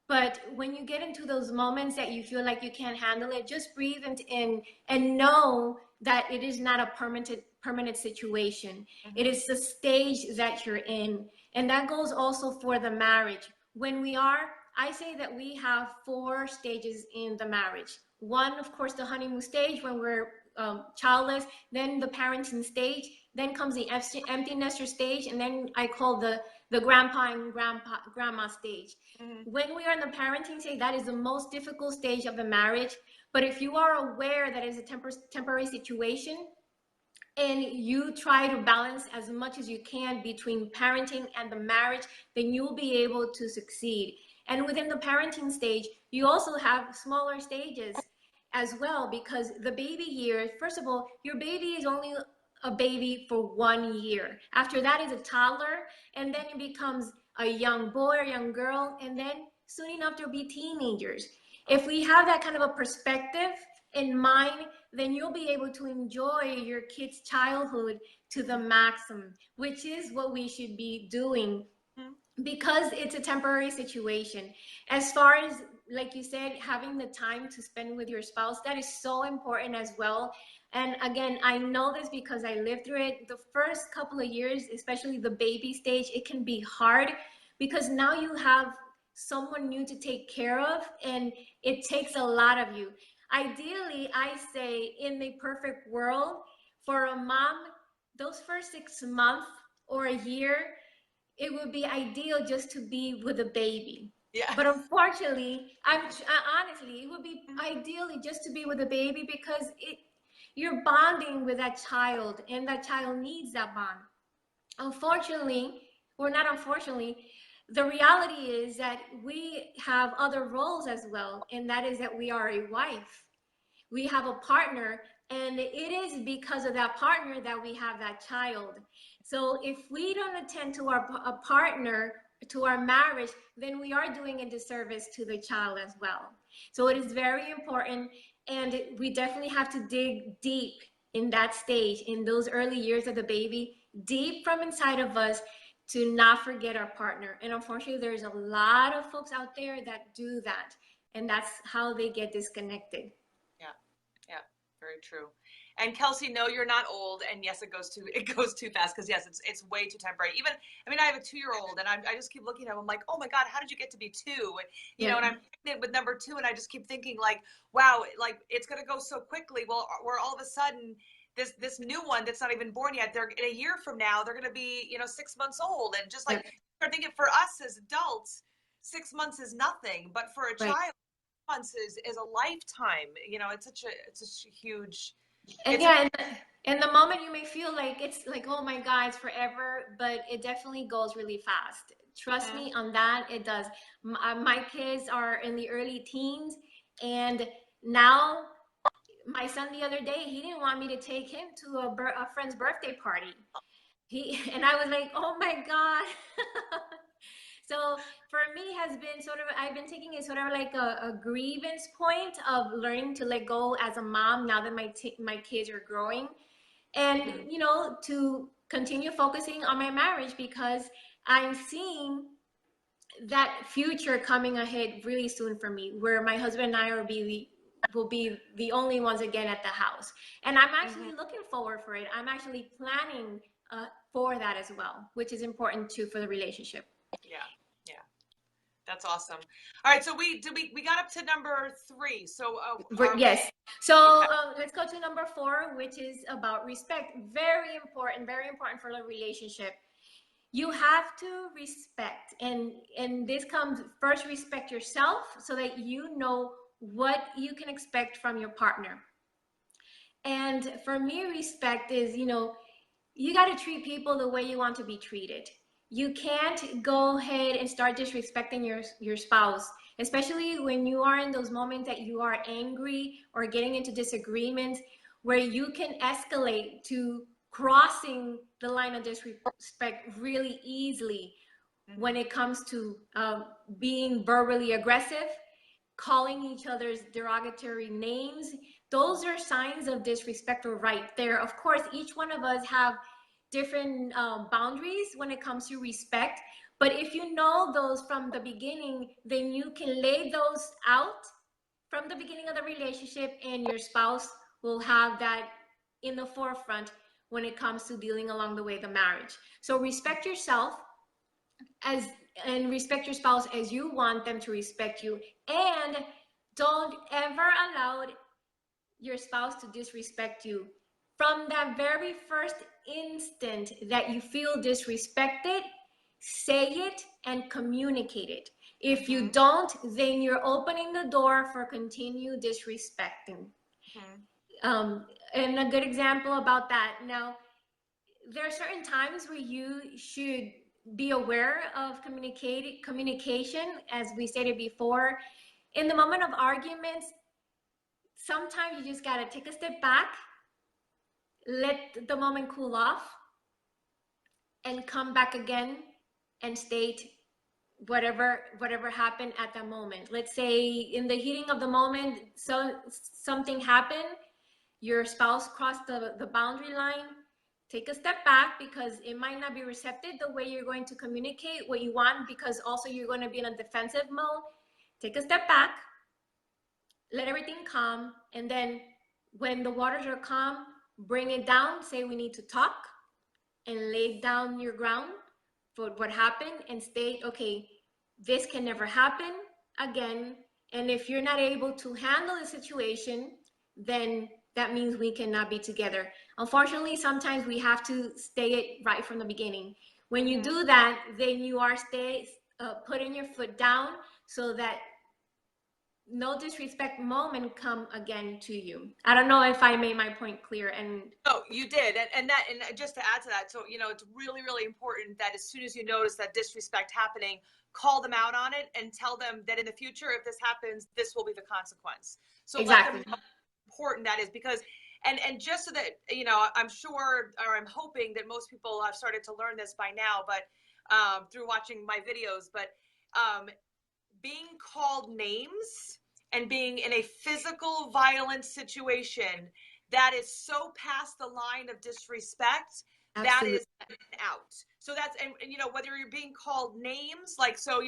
but when you get into those moments that you feel like you can't handle it, just breathe and know that it is not a permanent situation. It is the stage that you're in. And that goes also for the marriage. I say that we have 4 stages in the marriage. One, of course, the honeymoon stage when we're childless, then the parenting stage, then comes the empty nester stage, and then I call the grandpa and grandma stage. When we are in the parenting stage, that is the most difficult stage of the marriage. But if you are aware that it's a temporary situation, and you try to balance as much as you can between parenting and the marriage, then you'll be able to succeed. And within the parenting stage, you also have smaller stages as well, because the baby years, first of all, your baby is only a baby for 1 year. After that is a toddler, and then it becomes a young boy or young girl, and then soon enough they'll be teenagers. If we have that kind of a perspective in mind, then you'll be able to enjoy your kid's childhood to the maximum, which is what we should be doing, because it's a temporary situation. As far as, like you said, having the time to spend with your spouse, that is so important as well. And again, I know this because I lived through it. The first couple of years, especially the baby stage, it can be hard because now you have someone new to take care of, and it takes a lot of you. Ideally, I say, in the perfect world, for a mom, those first 6 months or a year, it would be ideal just to be with a baby. Yeah. But unfortunately, honestly, it would be ideally just to be with a baby, because you're bonding with that child, and that child needs that bond. Unfortunately, or not unfortunately, the reality is that we have other roles as well, and that is that we are a wife, we have a partner, and it is because of that partner that we have that child. So if we don't attend to our a partner, to our marriage, then we are doing a disservice to the child as well. So it is very important, and we definitely have to dig deep in that stage, in those early years of the baby, deep from inside of us, to not forget our partner. And unfortunately, there's a lot of folks out there that do that, and that's how they get disconnected. Yeah, yeah, very true. And Kelsey, no, you're not old. And yes, it goes too fast, because yes, it's way too temporary. Even, I mean, I have a 2-year-old, and I just keep looking at him. I'm like, oh my God, how did you get to be 2? You know, and I'm pregnant with number 2, and I just keep thinking like, wow, like it's gonna go so quickly. Well, we're all of a sudden this new one that's not even born yet. They're in a year from now, they're gonna be 6 months old, and just like start thinking, for us as adults, 6 months is nothing, but for a child, months is a lifetime. It's such a huge. And yeah, and the moment you may feel like it's like, oh my God, it's forever, but it definitely goes really fast. Trust me on that, it does. My kids are in the early teens, and now my son the other day, he didn't want me to take him to a friend's birthday party. And I was like, oh my God. So for me has been sort of, I've been taking it sort of like a grievance point of learning to let go as a mom now that my kids are growing, and to continue focusing on my marriage, because I'm seeing that future coming ahead really soon for me, where my husband and I will be the only ones again at the house. And I'm actually looking forward for it. I'm actually planning for that as well, which is important too for the relationship. Yeah. Yeah. That's awesome. All right. So we got up to number 3. So yes. So let's go to number 4, which is about respect. Very important for the relationship. You have to respect, and this comes first. Respect yourself so that you know what you can expect from your partner. And for me, respect is, you got to treat people the way you want to be treated. You can't go ahead and start disrespecting your spouse, especially when you are in those moments that you are angry or getting into disagreements, where you can escalate to crossing the line of disrespect really easily. When it comes to being verbally aggressive, calling each other's derogatory names, those are signs of disrespect right there. Of course, each one of us have different boundaries when it comes to respect, but if you know those from the beginning, then you can lay those out from the beginning of the relationship, and your spouse will have that in the forefront when it comes to dealing along the way the marriage. So respect yourself and respect your spouse as you want them to respect you, and don't ever allow your spouse to disrespect you. From that very first instant that you feel disrespected, say it and communicate it. If you don't, then you're opening the door for continued disrespecting. And a good example about that, now, there are certain times where you should be aware of communication, as we stated before. In the moment of arguments, sometimes you just got to take a step back, let the moment cool off, and come back again and state whatever happened at that moment. Let's say in the heating of the moment, so something happened, your spouse crossed the boundary line. Take a step back, because it might not be receptive the way you're going to communicate what you want, because also you're going to be in a defensive mode. Take a step back, let everything calm, and then when the waters are calm, bring it down, say we need to talk, and lay down your ground for what happened, and state, okay, this can never happen again. And if you're not able to handle the situation, then that means we cannot be together. Unfortunately, sometimes we have to state it right from the beginning. When you do that, then you are putting your foot down, so that no disrespect moment come again to you. I don't know if I made my point clear. And no, you did. And just to add to that, so it's really, really important that as soon as you notice that disrespect happening, call them out on it and tell them that in the future, if this happens, this will be the consequence. So exactly. Let them know how important that is, because and just so that I'm sure, or I'm hoping that most people have started to learn this by now, but through watching my videos, but being called names and being in a physical violence situation that is so past the line of disrespect, Absolutely. that is out. So that's, and whether you're being called names, like, so,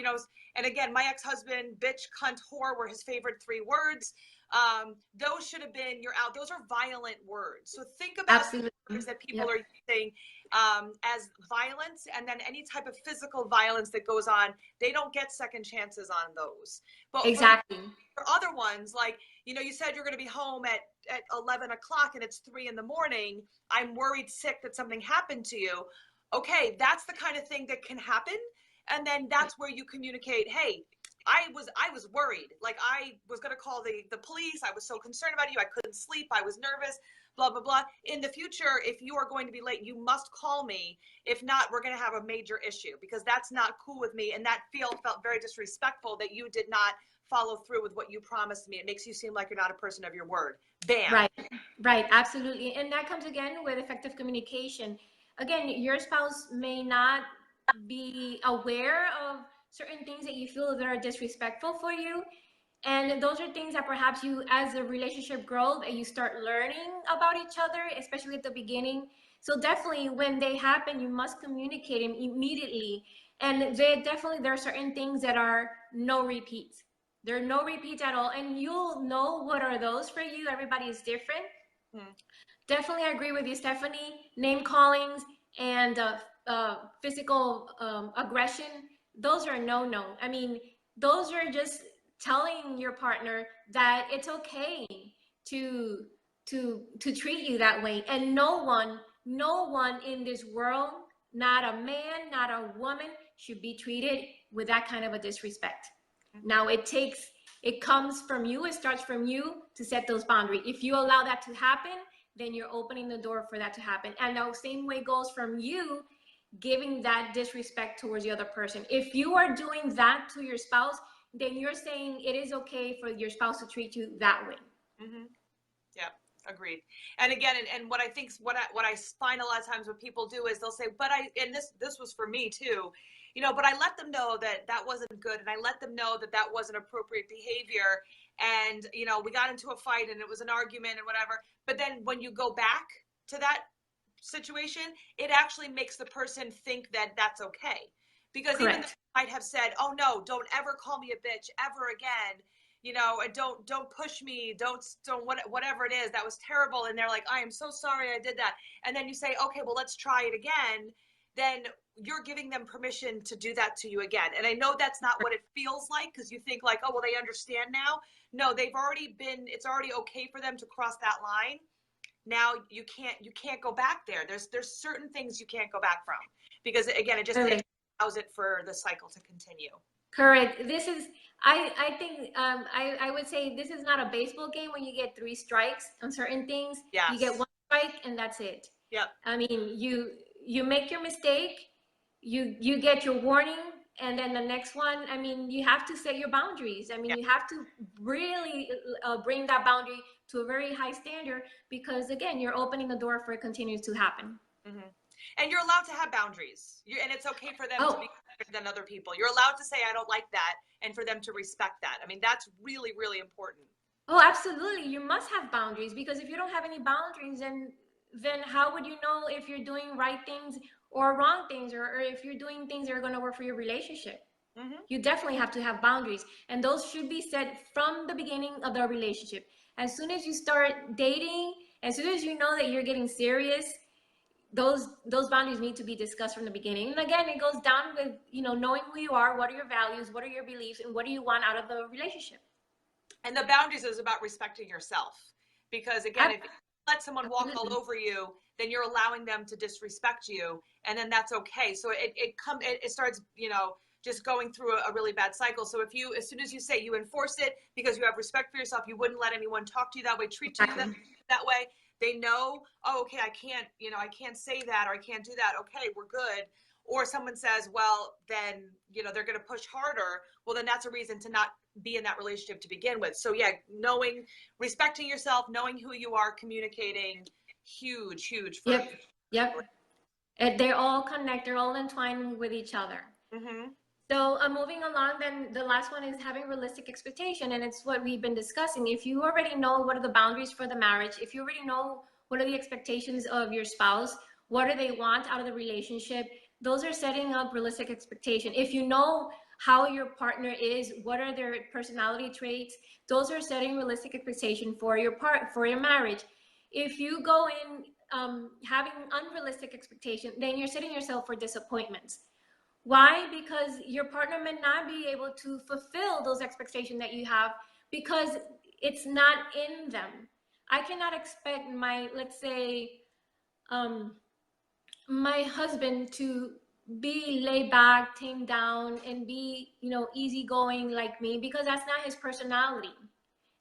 and again, my ex-husband, bitch, cunt, whore were his favorite 3 words. Those should have been, you're out. Those are violent words. So think about the words that people are using as violence, and then any type of physical violence that goes on, they don't get second chances on those. But exactly. For other ones, like, you said you're going to be home at 11 o'clock and it's 3 in the morning. I'm worried sick that something happened to you. Okay, that's the kind of thing that can happen. And then that's where you communicate, hey, I was worried. Like, I was going to call the police. I was so concerned about you. I couldn't sleep. I was nervous, blah, blah, blah. In the future, if you are going to be late, you must call me. If not, we're going to have a major issue, because that's not cool with me. And that felt very disrespectful that you did not follow through with what you promised me. It makes you seem like you're not a person of your word. Bam. Right. Absolutely. And that comes again with effective communication. Again, your spouse may not be aware of certain things that you feel that are disrespectful for you. And those are things that perhaps you, as the relationship grows, and you start learning about each other, especially at the beginning. So definitely when they happen, you must communicate them immediately. And there are certain things that are no repeats. There are no repeats at all. And you'll know what are those for you. Everybody is different. Definitely, I agree with you, Stephanie. Name callings and physical aggression, those are no. I mean, those are just telling your partner that it's okay to treat you that way. And no one in this world, not a man, not a woman, should be treated with that kind of a disrespect. Now, it comes from you. It starts from you to set those boundaries. If you allow that to happen, then you're opening the door for that to happen. And the same way goes from you giving that disrespect towards the other person. If you are doing that to your spouse, then you're saying it is okay for your spouse to treat you that way. Yeah, agreed. And again, and what I think, what I find a lot of times what people do is they'll say, but and this was for me too, but I let them know that wasn't good. And I let them know that wasn't appropriate behavior. And, we got into a fight and it was an argument and whatever. But then when you go back to that situation, it actually makes the person think that that's okay. Because Correct. Even though you might have said, oh no, don't ever call me a bitch ever again. And don't push me, don't whatever it is, that was terrible. And they're like, I am so sorry I did that. And then you say, okay, well, let's try it again. Then you're giving them permission to do that to you again. And I know that's not what it feels like, because you think like, oh, well, they understand now. No, it's already okay for them to cross that line. Now you can't go back there. There's certain things you can't go back from, because again, it allows it for the cycle to continue. Correct. This is, I think, I would say this is not a baseball game when you get 3 strikes on certain things. Yes. You get 1 strike and that's it. Yep. I mean, you make your mistake, you get your warning, and then the next one, I mean, you have to set your boundaries. I mean, You have to really bring that boundary to a very high standard, because again, you're opening the door for it continues to happen. And you're allowed to have boundaries, and it's okay for them to be better than other people. You're allowed to say, I don't like that, and for them to respect that. I mean, that's really, really important. Oh, absolutely. You must have boundaries, because if you don't have any boundaries, then how would you know if you're doing right things or wrong things, or if you're doing things that are going to work for your relationship? You definitely have to have boundaries, and those should be set from the beginning of the relationship. As soon as you start dating, as soon as you know that you're getting serious, those boundaries need to be discussed from the beginning. And again, it goes down with, knowing who you are, what are your values, what are your beliefs, and what do you want out of the relationship. And the boundaries is about respecting yourself, because again, if you let someone walk all over you, then you're allowing them to disrespect you, and then that's okay. So it starts, just going through a really bad cycle. So as soon as you say you enforce it because you have respect for yourself, you wouldn't let anyone talk to you that way, treat you that way. They know, oh, okay, I can't say that, or I can't do that. Okay, we're good. Or someone says, well, then, they're going to push harder. Well, then that's a reason to not be in that relationship to begin with. So yeah, respecting yourself, knowing who you are, communicating, huge. Yep. And they're all connected, they're all entwined with each other. So moving along, then the last one is having realistic expectation, and it's what we've been discussing. If you already know what are the boundaries for the marriage, if you already know what are the expectations of your spouse, what do they want out of the relationship, those are setting up realistic expectation. If you know how your partner is, what are their personality traits, those are setting realistic expectation for your marriage. If you go in having unrealistic expectation, then you're setting yourself for disappointments. Why? Because your partner may not be able to fulfill those expectations that you have, because it's not in them. I cannot expect let's say, my husband to be laid back, tamed down, and be, easygoing like me, because that's not his personality.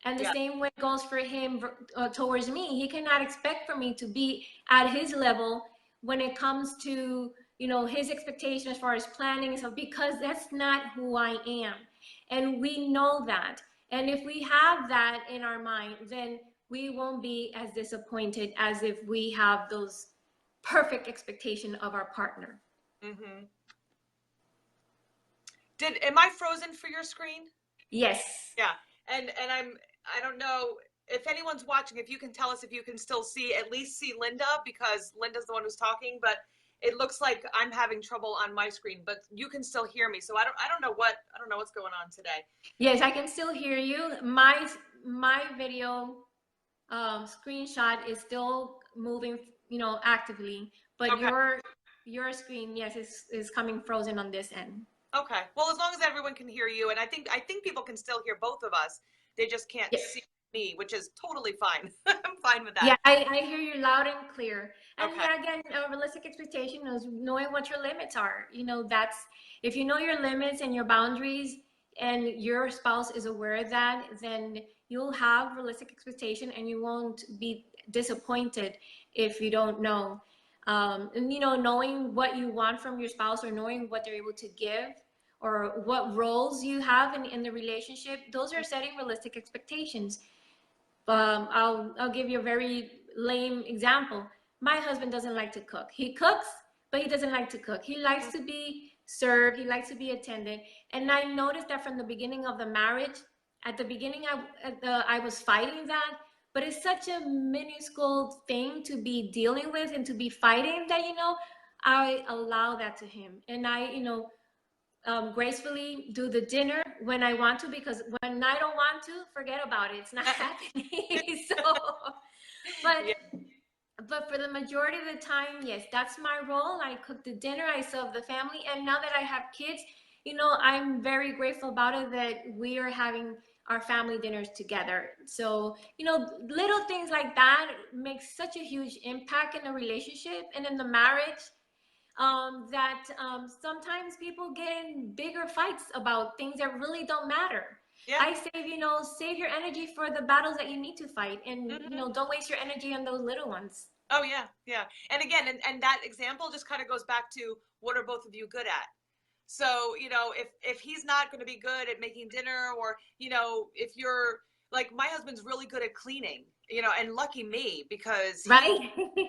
And the same way goes for him towards me. He cannot expect for me to be at his level when it comes to, his expectation as far as planning and stuff, because that's not who I am. And we know that. And if we have that in our mind, then we won't be as disappointed as if we have those perfect expectation of our partner. Am I frozen for your screen? Yes. Yeah. And I don't know if anyone's watching, if you can tell us if you can still at least see Linda, because Linda's the one who's talking, but it looks like I'm having trouble on my screen, but you can still hear me. So I don't know what's going on today. Yes, I can still hear you. My video screenshot is still moving, actively, but Okay. your screen, yes, is coming frozen on this end. Okay. Well, as long as everyone can hear you, and I think people can still hear both of us. They just can't Yes. see me, which is totally fine. I'm fine with Yeah, that. I hear you loud and clear. And Okay. yeah, again, a realistic expectation is knowing what your limits are. That's if you know your limits and your boundaries and your spouse is aware of that, then you'll have realistic expectation and you won't be disappointed if you don't know. And knowing what you want from your spouse or knowing what they're able to give or what roles you have in the relationship, those are setting realistic expectations. I'll give you a very lame example. My husband doesn't like to cook. He cooks, but he doesn't like to cook. He likes to be served. He likes to be attended. And I noticed that from the beginning of the marriage. At the beginning, I was fighting that, but it's such a minuscule thing to be dealing with and to be fighting that I allow that to him, and I gracefully do the dinner when I want to, because when I don't want to, forget about it. It's not happening. So, but Yeah. but for the majority of the time, yes, that's my role. I cook the dinner, I serve the family, and now that I have kids, I'm very grateful about it that we are having our family dinners together. So, little things like that make such a huge impact in a relationship and in the marriage, that sometimes people get in bigger fights about things that really don't matter. Yeah. I say, save your energy for the battles that you need to fight, and Hmm. don't waste your energy on those little ones. Oh yeah, yeah. And again, and that example just kind of goes back to what are both of you good at? So, if he's not going to be good at making dinner, or, if you're like, my husband's really good at cleaning, and lucky me, because Right?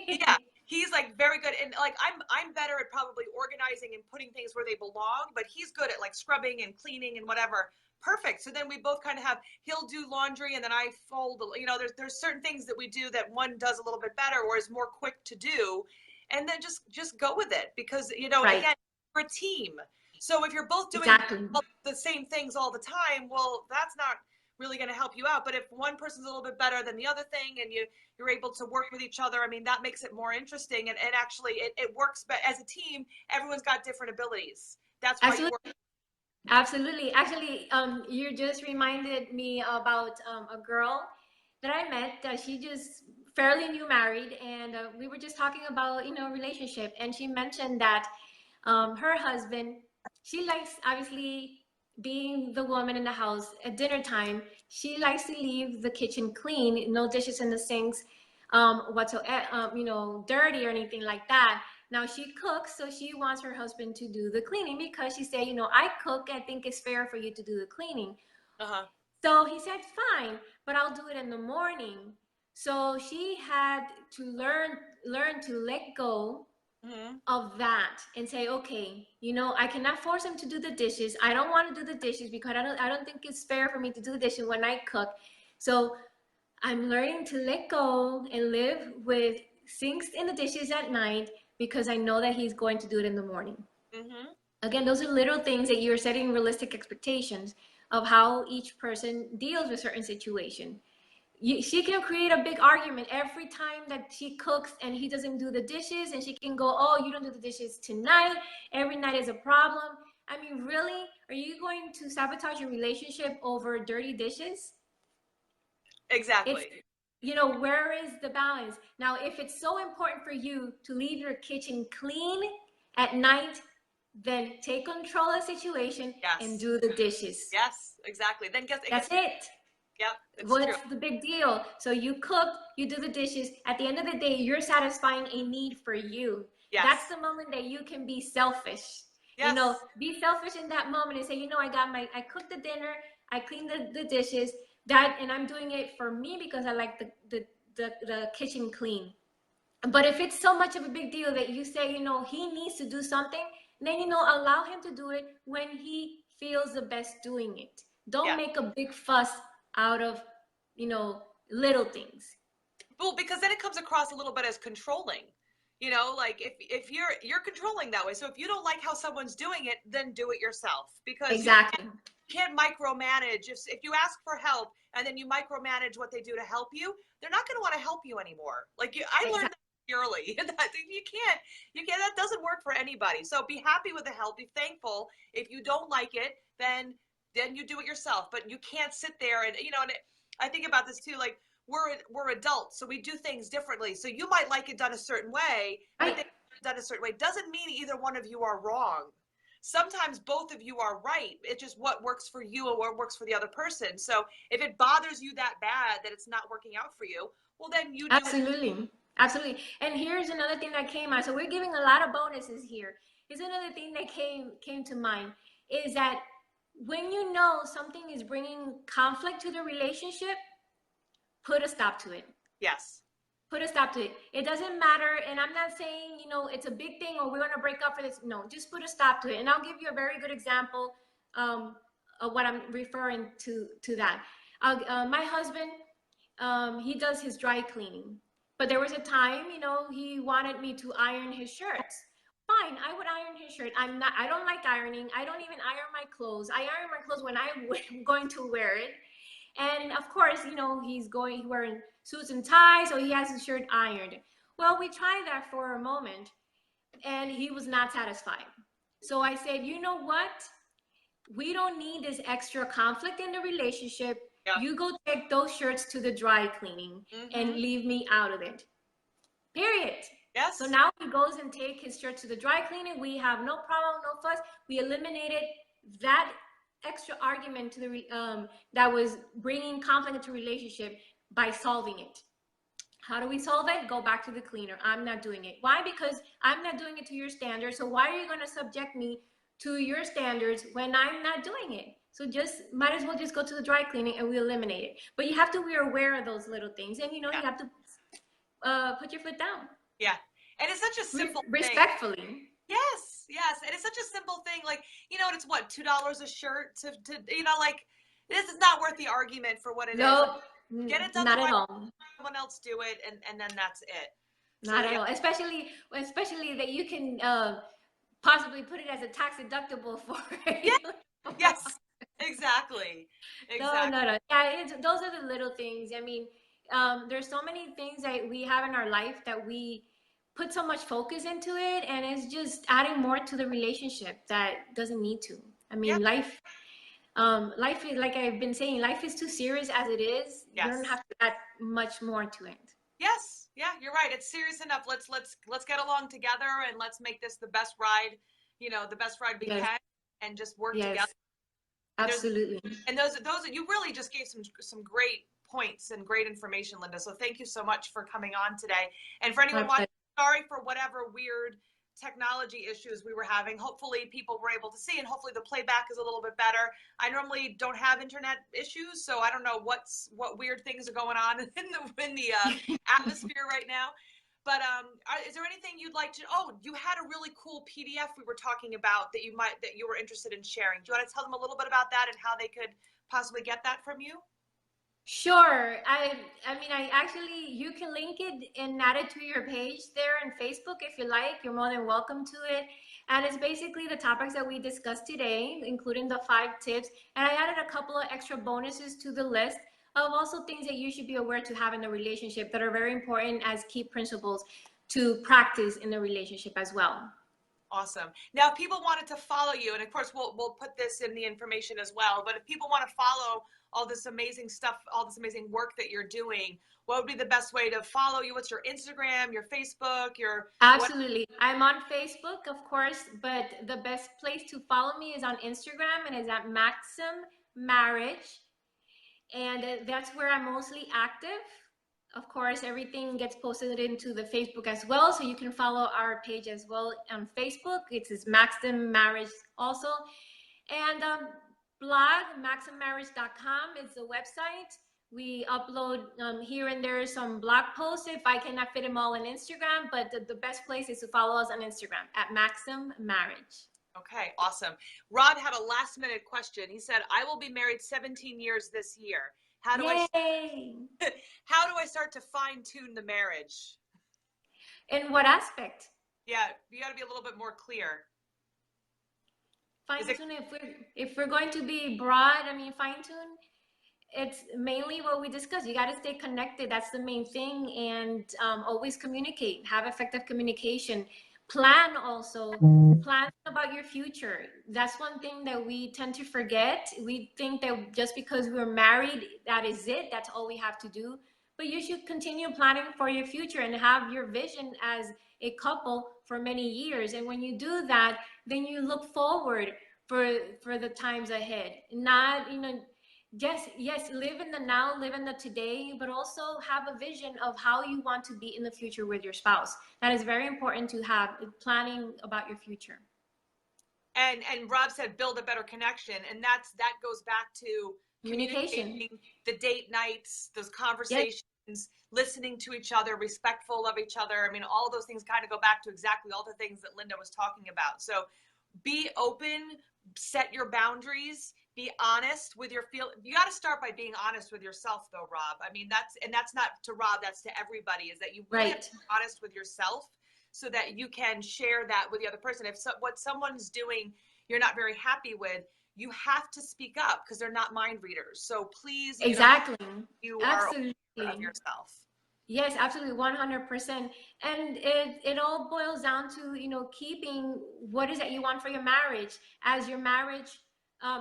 yeah, he's like very good. And like, I'm better at probably organizing and putting things where they belong, but he's good at like scrubbing and cleaning and whatever. Perfect. So then we both kind of he'll do laundry and then I fold, there's certain things that we do that one does a little bit better or is more quick to do. And then just go with it, because, Right. again, we're a team. So if you're both doing Exactly. the same things all the time, well, that's not really going to help you out. But if one person's a little bit better than the other thing, and you're able to work with each other, I mean, that makes it more interesting. And actually, it works. But as a team, everyone's got different abilities. That's why you Absolutely. work. Absolutely. Actually, you just reminded me about a girl that I met. She just fairly new married, and we were just talking about relationship, and she mentioned that her husband, she likes, obviously, being the woman in the house at dinner time. She likes to leave the kitchen clean, no dishes in the sinks, whatsoever, dirty or anything like that. Now she cooks, so she wants her husband to do the cleaning because she said, I cook. I think it's fair for you to do the cleaning. Uh-huh. So he said, fine, but I'll do it in the morning. So she had to learn to let go Hmm. of that and say, okay, I cannot force him to do the dishes. I don't want to do the dishes because I don't think it's fair for me to do the dishes when I cook. So I'm learning to let go and live with sinks in the dishes at night because I know that he's going to do it in the morning. Hmm. Again, those are little things that you're setting realistic expectations of how each person deals with certain situation. She can create a big argument every time that she cooks and he doesn't do the dishes, and she can go, oh, you don't do the dishes tonight. Every night is a problem. I mean, really? Are you going to sabotage your relationship over dirty dishes? It's, Exactly. where is the balance? Now, if it's so important for you to leave your kitchen clean at night, then take control of the situation and Yes. do the dishes. Yes. Exactly. Then That's it. yep, it's true. What's the big deal? So you cook, you do the dishes. At the end of the day, you're satisfying a need for you. That's Yes. the moment that you can be selfish. Yes. Be selfish in that moment and say, I cooked the dinner, I cleaned the dishes, and I'm doing it for me because I like the kitchen clean. But if it's so much of a big deal that you say, he needs to do something, then, allow him to do it when he feels the best doing it. Don't Yeah. make a big fuss out of, little things. Well, because then it comes across a little bit as controlling. You know, like if you're controlling that way. So if you don't like how someone's doing it, then do it yourself, because Exactly. you can't micromanage. If you ask for help and then you micromanage what they do to help you, they're not going to want to help you anymore. Like I learned that early. That you can't, that doesn't work for anybody. So be happy with the help, be thankful. If you don't like it, then you do it yourself. But you can't sit there and, and I think about this too, like we're adults, so we do things differently. So you might like it done a certain way, but they done a certain way doesn't mean either one of you are wrong. Sometimes both of you are right. It's just what works for you and what works for the other person. So if it bothers you that bad that it's not working out for you, well, then you do Absolutely. Absolutely. And here's another thing that came out. So we're giving a lot of bonuses here. Here's another thing that came to mind is that when you know something is bringing conflict to the relationship, put a stop to it. Yes. Put a stop to it. It doesn't matter. And I'm not saying, it's a big thing or we're going to break up for this. No, just put a stop to it. And I'll give you a very good example of what I'm referring to that. My husband, he does his dry cleaning. But there was a time, he wanted me to iron his shirts. Fine, I would iron his shirt. I don't like ironing. I don't even iron my clothes. I iron my clothes when I'm going to wear it. And of course, he's wearing suits and ties, so he has his shirt ironed. Well, we tried that for a moment, and he was not satisfied. So I said, you know what? We don't need this extra conflict in the relationship. Yeah. You go take those shirts to the dry cleaning and leave me out of it. Period. Yes. So now he goes and take his shirt to the dry cleaning. We have no problem, no fuss. We eliminated that extra argument to the that was bringing conflict into relationship by solving it. How do we solve it? Go back to the cleaner. I'm not doing it. Why? Because I'm not doing it to your standards. So why are you going to subject me to your standards when I'm not doing it? So might as well just go to the dry cleaning and we eliminate it. But you have to be aware of those little things, and you have to put your foot down. Yeah, and it's such a simple respectfully. Thing. Yes, and it's such a simple thing. Like and it's what, $2 a shirt to like this is not worth the argument for what it is. Get it done. Not at all. Someone else do it, and then that's it. Not at all. Especially that you can possibly put it as a tax deductible for it. Yeah. Yes. Exactly. No. Yeah, those are the little things. I mean, there's so many things that we have in our life that we put so much focus into it, and it's just adding more to the relationship that doesn't need to. I mean, life is, like I've been saying, life is too serious as it is. Yes. You don't have to add much more to it. Yes. Yeah, you're right. It's serious enough. Let's get along together and let's make this the best ride, the best ride we can, and just work together. Absolutely. And those you really just gave some great points and great information, Linda. So thank you so much for coming on today. And for anyone watching, sorry for whatever weird technology issues we were having. Hopefully people were able to see, and hopefully the playback is a little bit better. I normally don't have internet issues, so I don't know what weird things are going on in the atmosphere right now. But is there anything you'd like to? Oh, you had a really cool PDF we were talking about that you were interested in sharing. Do you want to tell them a little bit about that and how they could possibly get that from you? Sure. I mean, you can link it and add it to your page there on Facebook if you like. You're more than welcome to it. And it's basically the topics that we discussed today, including the 5 tips. And I added a couple of extra bonuses to the list of also things that you should be aware to have in the relationship that are very important as key principles to practice in the relationship as well. Awesome. Now, if people wanted to follow you, and of course we'll put this in the information as well, but if people want to follow all this amazing stuff, all this amazing work that you're doing, what would be the best way to follow you? What's your Instagram, your Facebook, Absolutely. I'm on Facebook, of course, but the best place to follow me is on Instagram, and it's at MaximMarriage. And that's where I'm mostly active. Of course, everything gets posted into the Facebook as well. So you can follow our page as well on Facebook. It's MaximMarriage also. And blog, MaximMarriage.com is the website. We upload here and there some blog posts if I cannot fit them all on Instagram. But the best place is to follow us on Instagram at MaximMarriage. Okay, awesome. Rod had a last minute question. He said, I will be married 17 years this year. How do I start to fine tune the marriage? In what aspect? Yeah, you got to be a little bit more clear. Fine tune. If we're going to be broad, I mean, fine tune. It's mainly what we discussed. You got to stay connected. That's the main thing. And always communicate, have effective communication. Plan also, plan about your future. That's one thing that we tend to forget. We think that just because we're married, that is it. That's all we have to do. But you should continue planning for your future and have your vision as a couple for many years. And when you do that, then you look forward for the times ahead. Not, yes, live in the now, live in the today, but also have a vision of how you want to be in the future with your spouse. That is very important to have planning about your future. And Rob said build a better connection, and that goes back to Communication, the date nights, those conversations, yes, listening to each other, respectful of each other. I mean, all those things kind of go back to exactly all the things that Linda was talking about. So be open, set your boundaries, be honest with your you got to start by being honest with yourself though, Rob. I mean, that's not to Rob, that's to everybody, is that you really have to be honest with yourself so that you can share that with the other person. If what someone's doing you're not very happy with, you have to speak up because they're not mind readers. So please, exactly, you absolutely, are aware of yourself. Yes, absolutely, 100%. And it all boils down to, keeping what is that you want for your marriage. As your marriage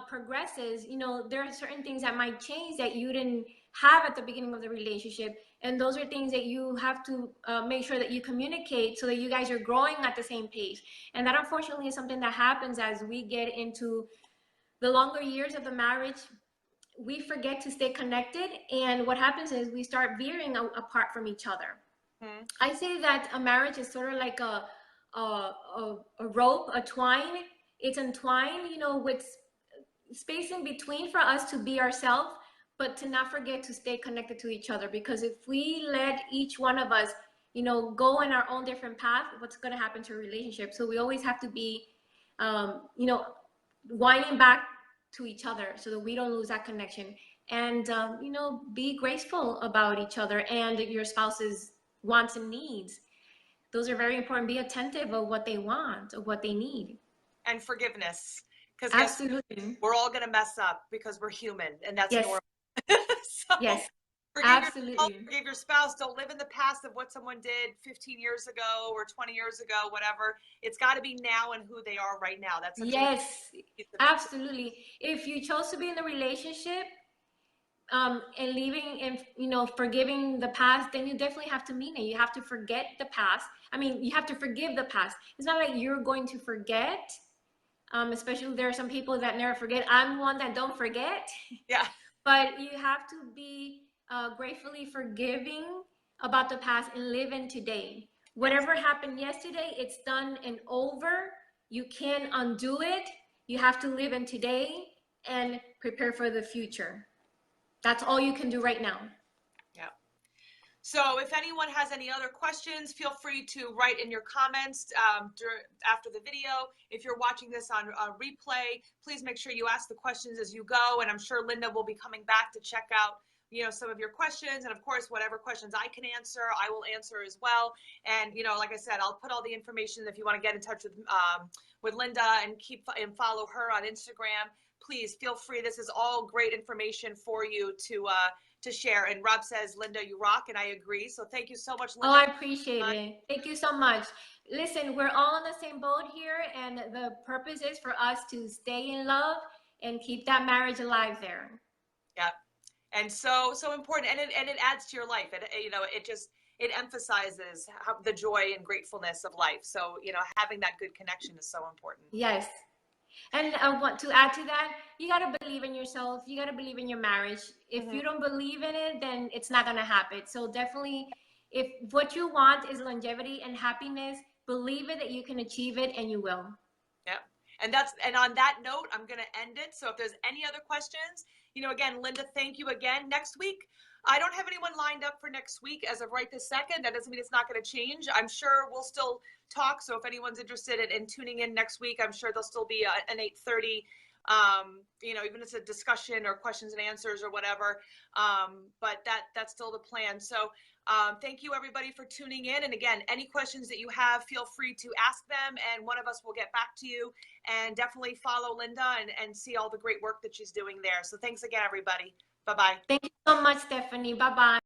progresses, there are certain things that might change that you didn't have at the beginning of the relationship. And those are things that you have to make sure that you communicate so that you guys are growing at the same pace. And that unfortunately is something that happens as we get into the longer years of the marriage. We forget to stay connected, and what happens is we start veering apart from each other. I say that a marriage is sort of like a rope, a twine. It's entwined, with space in between for us to be ourselves, but to not forget to stay connected to each other. Because if we let each one of us, go in our own different path, what's going to happen to a relationship? So we always have to be, winding back to each other so that we don't lose that connection. And be graceful about each other and your spouse's wants and needs. Those are very important. Be attentive of what they want, of what they need. And forgiveness, because absolutely, we're all going to mess up because we're human, and that's yes, normal. So yes, forgive absolutely. yourself, forgive your spouse. Don't live in the past of what someone did 15 years ago or 20 years ago, whatever. It's got to be now and who they are right now. That's yes, absolutely. If you chose to be in the relationship and leaving and forgiving the past, then you definitely have to mean it. You have to forget the past. I mean, you have to forgive the past. It's not like you're going to forget. Especially there are some people that never forget. I'm one that don't forget. Yeah. But you have to be gratefully forgiving about the past and live in today. Whatever happened yesterday, it's done and over. You can't undo it. You have to live in today and prepare for the future. That's all you can do right now. Yeah. So if anyone has any other questions, feel free to write in your comments after the video. If you're watching this on replay, please make sure you ask the questions as you go. And I'm sure Linda will be coming back to check out some of your questions. And of course, whatever questions I can answer, I will answer as well. And, like I said, I'll put all the information if you want to get in touch with Linda and follow her on Instagram. Please feel free. This is all great information for you to share. And Rob says, Linda, you rock. And I agree. So thank you so much, Linda. Oh, I appreciate it. Thank you so much. Listen, we're all on the same boat here. And the purpose is for us to stay in love and keep that marriage alive there. Yeah. And so important. And it adds to your life. It emphasizes the joy and gratefulness of life. So, having that good connection is so important. Yes. And I want to add to that, you got to believe in yourself. You got to believe in your marriage. If you don't believe in it, then it's not going to happen. So definitely, if what you want is longevity and happiness, believe it that you can achieve it, and you will. Yeah. And on that note, I'm going to end it. So if there's any other questions, again, Linda, thank you again. Next week, I don't have anyone lined up for next week as of right this second. That doesn't mean it's not going to change. I'm sure we'll still talk. So if anyone's interested in tuning in next week, I'm sure there'll still be an 8:30, even if it's a discussion or questions and answers or whatever. But that's still the plan. So Thank you everybody for tuning in. And again, any questions that you have, feel free to ask them and one of us will get back to you. And definitely follow Linda and see all the great work that she's doing there. So thanks again, everybody. Bye-bye. Thank you so much, Stephanie. Bye-bye.